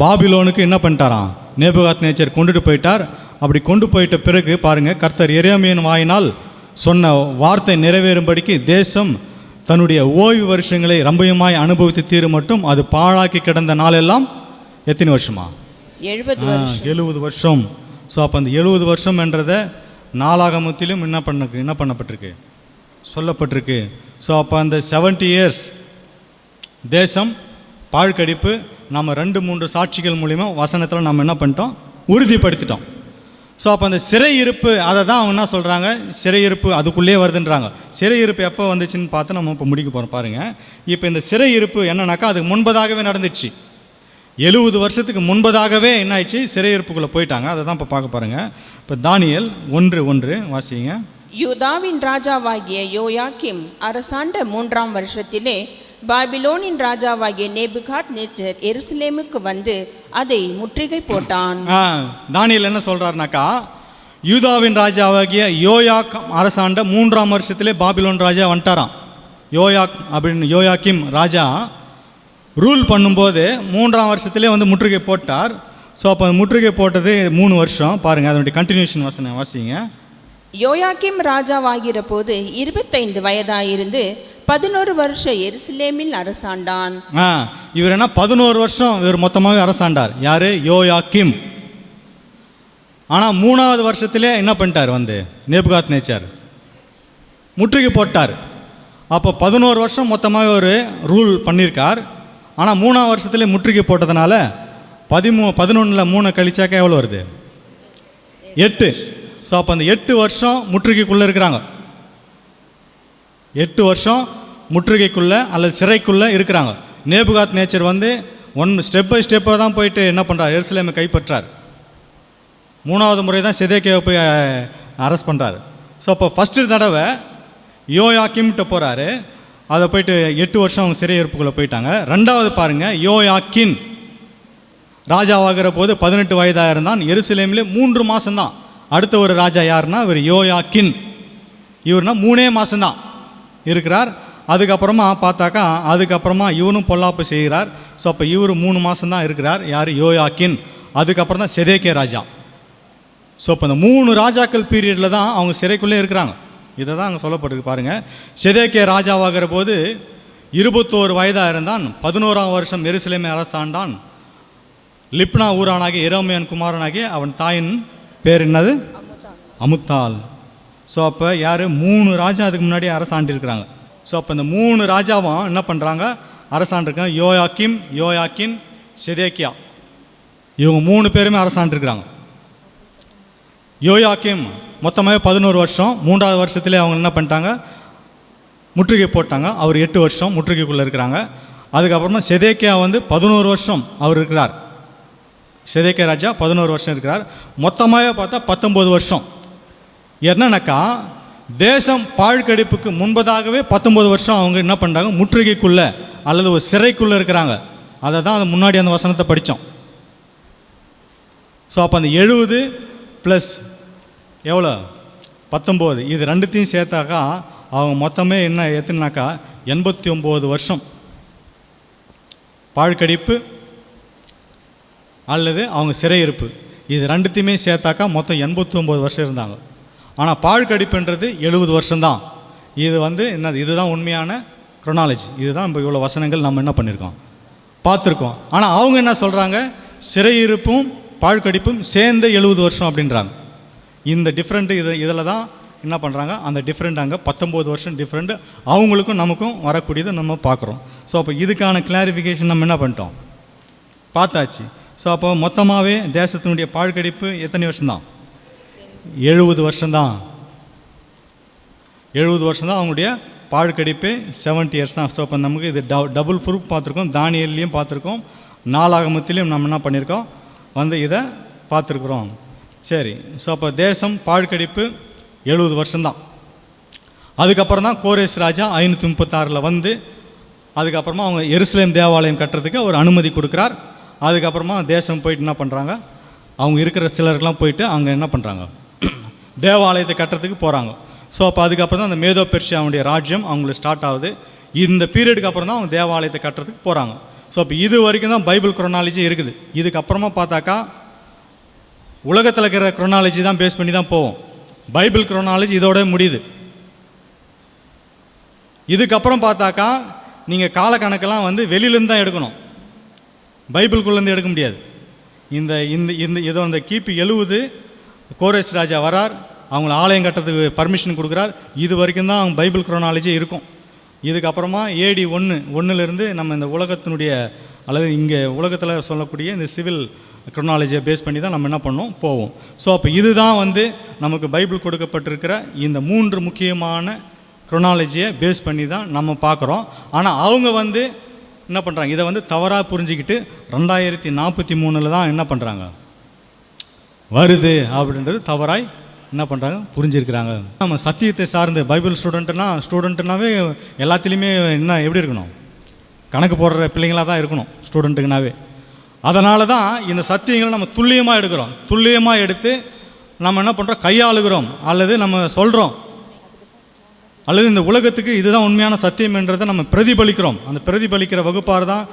பாபிலோனுக்கு என்ன பண்ணிட்டாராம், நேபுகாத்நேச்சர் கொண்டுட்டு போயிட்டார். அப்படி கொண்டு போயிட்ட பிறகு பாருங்க, கர்த்தர் எரேமியாவின் வாயினால் சொன்ன வார்த்தை நிறைவேறும்படிக்கு தேசம் தன்னுடைய ஓய்வு வருஷங்களை ரம்பயமாய் அனுபவித்து தீரும் மட்டும் அது பாழாக்கி கிடந்த நாளெல்லாம் எத்தனை வருஷமா? 70 வருஷம். ஸோ அப்போ அந்த 70 வருஷம் என்றதை நாளாகமத்திலும் என்ன பண்ணப்பட்டிருக்கு, சொல்லப்பட்டிருக்கு. ஸோ அப்போ அந்த 70 இயர்ஸ் தேசம் பாழ்கடிப்பு நம்ம 2-3 சாட்சிகள் மூலிமா வசனத்தில் நம்ம என்ன பண்ணிட்டோம், உறுதிப்படுத்திட்டோம். ஸோ அப்போ அந்த சிறையிருப்பு, அதை தான் அவங்க என்ன சொல்கிறாங்க, சிறையிருப்பு அதுக்குள்ளே வருதுன்றாங்க. சிறையிருப்பு எப்போ வந்துச்சுன்னு பார்த்து நம்ம இப்போ முடிக்க போகிறோம். பாருங்கள், இப்போ இந்த சிறையிருப்பு என்னன்னாக்கா அதுக்கு முன்பதாகவே நடந்துச்சு. 70 வருஷத்துக்கு முன்பதாகவே என்ன ஆயிடுச்சு, சிறையிருப்புக்குள்ளே போயிட்டாங்க. அதை தான் இப்போ பார்க்க பாருங்கள். இப்போ தானியேல் 1:1 வாசிங்க. யூதாவின் ராஜாவாகிய யோயாக்கிம் அரசாண்ட 3ஆம் வருஷத்திலே பாபிலோனின் ராஜாவாகிய நேபுகாத்நேச்சர் எருசலேமுக்கு வந்து அதை முற்றுகை போட்டான். தானியேல் என்ன சொல்றாருனாக்கா, யூதாவின் ராஜாவாகிய யோயாக் அரசாண்ட 3ஆம் வருஷத்திலே பாபிலோன் ராஜா வந்துட்டாராம். யோயாக்கிம் ராஜா ரூல் பண்ணும்போது 3ஆம் வருஷத்திலே வந்து முற்றுகை போட்டார். ஸோ அப்போ முற்றுகை போட்டது 3 வருஷம். பாருங்கள், அதனுடைய கண்டினியூஷன் வசனம் வாசிங்க. யோயாக்கிம் ராஜாவாகிற போது 25 வயதாயிருந்து 11 வருஷம் எருசலேமில் அரசாண்டான். இவர் என்ன 11 வருஷம் இவர் மொத்தமாகவே அரசாண்டார். யாரு? யோயாக்கிம். ஆனால் 3ஆவது வருஷத்திலே என்ன பண்ணிட்டார், வந்து நேபுகாத்நேச்சர் முற்றுகை போட்டார். அப்போ 11 வருஷம் மொத்தமாக ஒரு ரூல் பண்ணியிருக்கார். ஆனால் 3ஆம் வருஷத்துலேயே முற்றுகை போட்டதுனால 11 3 கழிச்சாக்கா எவ்வளோ வருது? 8. ஸோ அப்போ அந்த 8 வருஷம் முற்றுகைக்குள்ளே இருக்கிறாங்க. 8 வருஷம் முற்றுகைக்குள்ளே அல்லது சிறைக்குள்ளே இருக்கிறாங்க. நேபுகாத்நேச்சர் வந்து ஸ்டெப் பை ஸ்டெப்பாக தான் போயிட்டு என்ன பண்ணுறார், எருசலேமை கைப்பற்றார். 3ஆவது முறை தான் செதேக்கியாவை போய் அரெஸ்ட் பண்ணுறாரு. ஸோ அப்போ ஃபஸ்ட்டு தடவை யோயாக்கிம்கிட்ட போகிறாரு. அதை போயிட்டு 8 வருஷம் அவங்க சிறையிருப்புக்குள்ளே போயிட்டாங்க. 2வது பாருங்கள், யோயாக்கின் ராஜாவாகிற போது 18 வயதாக இருந்தான். எருசலேமிலே 3 மாதம்தான். அடுத்த ஒரு ராஜா யாருன்னா இவர் யோயாக்கின். இவர்னா 3 மாதம்தான் இருக்கிறார். அதுக்கப்புறமா பார்த்தாக்கா அதுக்கப்புறமா இவனும் பொல்லாப்பு செய்கிறார். ஸோ அப்போ இவர் 3 மாதம்தான் இருக்கிறார். யார்? யோயாக்கின். அதுக்கப்புறம் தான் செதேக்கியா ராஜா. ஸோ இப்போ இந்த 3 ராஜாக்கள் பீரியடில் தான் அவங்க சிறைக்குள்ளே இருக்கிறாங்க. இதை தான் அங்கே சொல்லப்பட்டிருக்கு. பாருங்கள், செதேக்கியா ராஜாவாகிற போது 21 வயதாக இருந்தான். 11ஆம் வருஷம் எருசலேமை அரசாண்டான். லிப்னா ஊரானாகிய எரேமியாவின் குமாரனாகிய அவன் தாயின் பேர் என்னது? அமுத்தாள். ஸோ அப்போ யார்? 3 ராஜா அதுக்கு முன்னாடி அரசாண்டிருக்கிறாங்க. ஸோ அப்போ இந்த 3 ராஜாவும் என்ன பண்ணுறாங்க, அரசாண்டிருக்காங்க. யோயாக்கின், செதேக்கியா, இவங்க 3 பேருமே அரசாண்டிருக்கிறாங்க. யோயாக்கிம் மொத்தமாக 11 வருஷம். 3ஆவது வருஷத்துலேயே அவங்க என்ன பண்ணிட்டாங்க, முற்றுகை போட்டாங்க. அவர் 8 வருஷம் முற்றுகைக்குள்ளே இருக்கிறாங்க. அதுக்கப்புறமா செதேக்கியா வந்து 11 வருஷம் அவர் இருக்கிறார். செதேக்கியா ராஜா 11 வருஷம் இருக்கிறார். மொத்தமாக பார்த்தா 19 வருஷம். என்னன்னாக்கா தேசம் பாழ்கடிப்புக்கு முன்பதாகவே 19 வருஷம் அவங்க என்ன பண்ணுறாங்க, முற்றுகைக்குள்ளே அல்லது ஒரு சிறைக்குள்ளே இருக்கிறாங்க. அதை தான் அது முன்னாடி அந்த வசனத்தை படித்தோம். ஸோ அப்போ அந்த 70 + எவ்வளோ 19, இது ரெண்டுத்தையும் சேர்த்தாக்கா அவங்க மொத்தமே என்ன எத்தனாக்கா 89 வருஷம் பாழ்கடிப்பு அல்லது அவங்க சிறையிருப்பு, இது ரெண்டுத்தையுமே சேர்த்தாக்கா மொத்தம் 89 வருஷம் இருந்தாங்க. ஆனால் பாழ்கடிப்புன்றது 70 வருஷம்தான். இது என்னது, இதுதான் உண்மையான குரோனாலஜி. இதுதான் இப்போ இவ்வளோ வசனங்கள் நம்ம என்ன பண்ணியிருக்கோம், பார்த்துருக்கோம். ஆனால் அவங்க என்ன சொல்கிறாங்க, சிறையிருப்பும் பாழ்கடிப்பும் சேர்ந்து 70 வருஷம் அப்படின்றாங்க. இந்த டிஃப்ரெண்ட்டு இதில் தான் என்ன பண்ணுறாங்க, அந்த டிஃப்ரெண்ட் அங்கே 19 வருஷம் டிஃப்ரெண்ட் அவங்களுக்கும் நமக்கும் வரக்கூடியதை நம்ம பார்க்குறோம். ஸோ அப்போ இதுக்கான கிளாரிஃபிகேஷன் நம்ம என்ன பண்ணிட்டோம், பார்த்தாச்சு. ஸோ அப்போ மொத்தமாகவே தேசத்தினுடைய பாழ்கடிப்பு எத்தனை வருஷம்தான், 70 வருஷம்தான். 70 வருஷம்தான் அவங்களுடைய பாழ்கடிப்பு, 70 இயர்ஸ் தான். ஸோ அப்போ நமக்கு இது டபுள் ப்ரூஃப் பார்த்துருக்கோம், தானியேலையும் பார்த்துருக்கோம், நாளாகமத்திலையும் நம்ம என்ன பண்ணியிருக்கோம், இதை பார்த்துருக்குறோம். சரி, ஸோ அப்போ தேசம் பாழ்கடிப்பு 70 வருஷம்தான். அதுக்கப்புறம் தான் கோரேஸ் ராஜா 536 அதுக்கப்புறமா அவங்க எருசலேம் தேவாலயம் கட்டுறதுக்கு அவர் அனுமதி கொடுக்குறார். அதுக்கப்புறமா தேசம் போயிட்டு என்ன பண்ணுறாங்க, அவங்க இருக்கிற சிலருக்கெலாம் போயிட்டு அங்கே என்ன பண்ணுறாங்க, தேவாலயத்தை கட்டுறதுக்கு போகிறாங்க. ஸோ அப்போ அதுக்கப்புறம் தான் அந்த மேதோ பெர்ஷியாவுடைய ராஜ்யம் அவங்களுக்கு ஸ்டார்ட் ஆகுது. இந்த பீரியடுக்கு அப்புறம் தான் அவங்க தேவாலயத்தை கட்டுறதுக்கு போகிறாங்க. ஸோ அப்போ இது வரைக்கும் தான் பைபிள் குரோனாலஜி இருக்குது. இதுக்கப்புறமா பார்த்தாக்கா உலகத்தில் இருக்கிற குரோனாலஜி தான் பேஸ் பண்ணி தான் போவோம். பைபிள் குரோனாலஜி இதோட முடியுது. இதுக்கப்புறம் பார்த்தாக்கா நீங்கள் காலக்கணக்கெல்லாம் வெளியிலேருந்து தான் எடுக்கணும், பைபிள்குள்ளேருந்து எடுக்க முடியாது. இந்த இந்த இந்த இதோ இந்த கிபி 70 கோரேஸ் ராஜா வரார், அவங்கள ஆலயம் கட்டுறதுக்கு பர்மிஷன் கொடுக்குறார். இது வரைக்கும் தான் அவங்க பைபிள் குரோனாலஜி இருக்கும். இதுக்கப்புறமா AD 1 நம்ம இந்த உலகத்தினுடைய அல்லது இங்கே உலகத்தில் சொல்லக்கூடிய இந்த சிவில் குரோனாலஜியை பேஸ் பண்ணி தான் நம்ம என்ன பண்ணோம், போவோம். ஸோ அப்போ இதுதான் நமக்கு பைபிள் கொடுக்கப்பட்டிருக்கிற இந்த 3 முக்கியமான குரோனாலஜியை பேஸ் பண்ணி தான் நம்ம பார்க்குறோம். ஆனால் அவங்க என்ன பண்ணுறாங்க, இதை தவறாக புரிஞ்சிக்கிட்டு 2043 தான் என்ன பண்ணுறாங்க, வருது அப்படின்றது தவறாய் என்ன பண்ணுறாங்க, புரிஞ்சிருக்கிறாங்க. நம்ம சத்தியத்தை சார்ந்து பைபிள் ஸ்டூடெண்ட்டுனாவே எல்லாத்துலேயுமே என்ன எப்படி இருக்கணும், கணக்கு போடுற பிள்ளைங்களாக தான் இருக்கணும் ஸ்டூடெண்ட்டுக்குனாவே. அதனால தான் இந்த சத்தியங்களை நம்ம துல்லியமாக எடுக்கிறோம். துல்லியமாக எடுத்து நம்ம என்ன பண்ணுறோம், கையாளுகிறோம் அல்லது நம்ம சொல்கிறோம், அல்லது இந்த உலகத்துக்கு இதுதான் உண்மையான சத்தியம் என்றதை நம்ம பிரதிபலிக்கிறோம். அந்த பிரதிபலிக்கிற வகுப்பார் தான்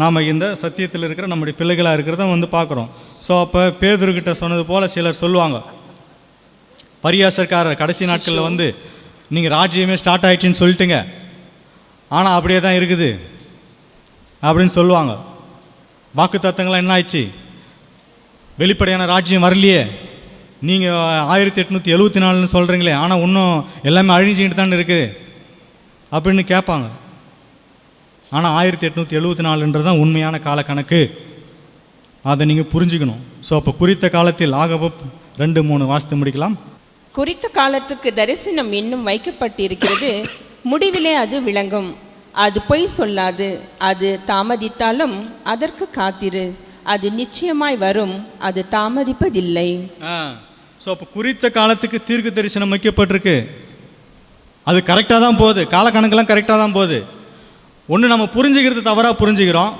நாம் இந்த சத்தியத்தில் இருக்கிற நம்முடைய பிள்ளைகளாக இருக்கிறத பார்க்குறோம். ஸோ அப்போ பேதுருக்கிட்ட சொன்னது போல் சிலர் சொல்லுவாங்க, பரியாசக்காரர் கடைசி நாட்களில் நீங்கள் ராஜ்யமே ஸ்டார்ட் ஆகிடுச்சின்னு சொல்லிட்டுங்க, ஆனால் அப்படியே தான் இருக்குது அப்படின்னு சொல்லுவாங்க. வாக்கு தத்தங்கள்லாம் என்ன ஆயிடுச்சு, வெளிப்படையான ராஜ்யம் வரலையே, நீங்கள் 1874 சொல்கிறீங்களே, ஆனால் இன்னும் எல்லாமே அழிஞ்சிக்கிட்டு தானே இருக்குது அப்படின்னு கேட்பாங்க. ஆனால் 1874 தான் உண்மையான காலக்கணக்கு, அதை நீங்கள் புரிஞ்சுக்கணும். ஸோ அப்போ குறித்த காலத்தில் ஆகமம் 2:3 வாசித்து முடிக்கலாம். குறித்த காலத்துக்கு தரிசனம் இன்னும் வைக்கப்பட்டிருக்கிறது, முடிவிலே அது விளங்கும், அது பொய் சொல்லாது, அது தாமதித்தாலும் அதற்கு காத்திரு, அது நிச்சயமாய் வரும், அது தாமதிப்பதில்லை. ஸோ அப்போ குறித்த காலத்துக்கு தீர்க்க தரிசனம் வைக்கப்பட்டிருக்கு, அது கரெக்டாக தான் போகுது, காலக்கணக்கெல்லாம் கரெக்டாக தான் போகுது. ஒன்று நம்ம புரிஞ்சுக்கிறது தவறாக புரிஞ்சுக்கிறோம்,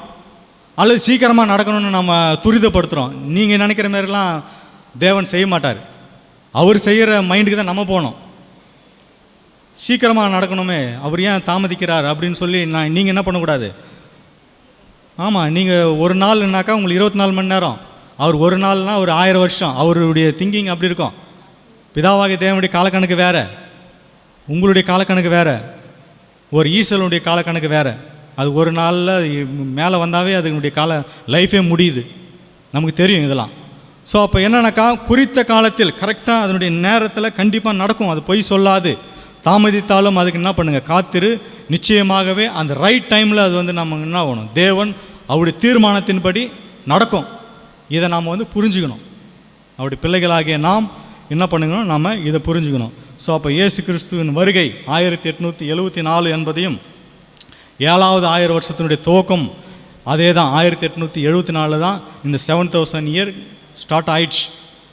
அல்லது சீக்கிரமாக நடக்கணும்னு நம்ம துரிதப்படுத்துகிறோம். நீங்கள் நினைக்கிற மாதிரிலாம் தேவன் செய்ய மாட்டார். அவர் செய்கிற மைண்டுக்கு தான் நம்ம போகணும். சீக்கிரமாக நடக்கணுமே, அவர் ஏன் தாமதிக்கிறார் அப்படின்னு சொல்லி நீங்கள் என்ன பண்ணக்கூடாது. ஆமாம், நீங்கள் ஒரு நாள்னாக்கா உங்களுக்கு 24 மணி நேரம், அவர் ஒரு நாள்னால் ஒரு 1000 வருஷம். அவருடைய திங்கிங் அப்படி இருக்கும். பிதாவாகிய தேவனுடைய காலக்கணக்கு வேறு, உங்களுடைய காலக்கணக்கு வேறு, ஒரு ஈசலுடைய காலக்கணக்கு வேறு. அது ஒரு நாளில் மேலே வந்தாவே அதனுடைய லைஃபே முடியுது, நமக்கு தெரியும் இதெல்லாம். ஸோ அப்போ என்னன்னாக்கா குறித்த காலத்தில் கரெக்டாக அதனுடைய நேரத்தில் கண்டிப்பாக நடக்கும், அது பொய் சொல்லாது. தாமதித்தாலும் அதுக்கு என்ன பண்ணுங்கள், காத்திரு, நிச்சயமாகவே அந்த ரைட் டைமில் அது நம்ம என்ன ஆகணும், தேவன் அவருடைய தீர்மானத்தின்படி நடக்கும். இதை நாம் புரிஞ்சுக்கணும். அவருடைய பிள்ளைகளாகிய நாம் என்ன பண்ணுங்கணும், நாம் இதை புரிஞ்சுக்கணும். ஸோ அப்போ இயேசு கிறிஸ்துவின் வருகை 1874 என்பதையும் 7வது 1000 வருஷத்தினுடைய துவக்கம் அதே தான் 1874 தான் இந்த 7000 இயர் ஸ்டார்ட் ஆயிடுச்சு.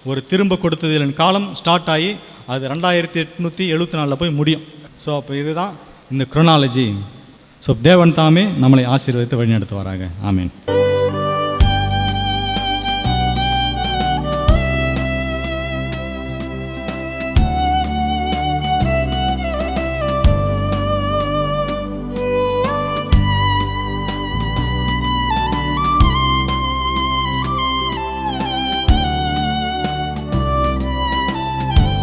ஒரு திரும்ப கொடுத்ததின் காலம் ஸ்டார்ட் ஆகி அது 2874 போய் முடியும். ஸோ அப்போ இதுதான் இந்த குரோனாலஜி. ஸோ தேவன் தாமே நம்மளை ஆசீர்வதித்து வழிநடத்துவாராக. ஆமீன்.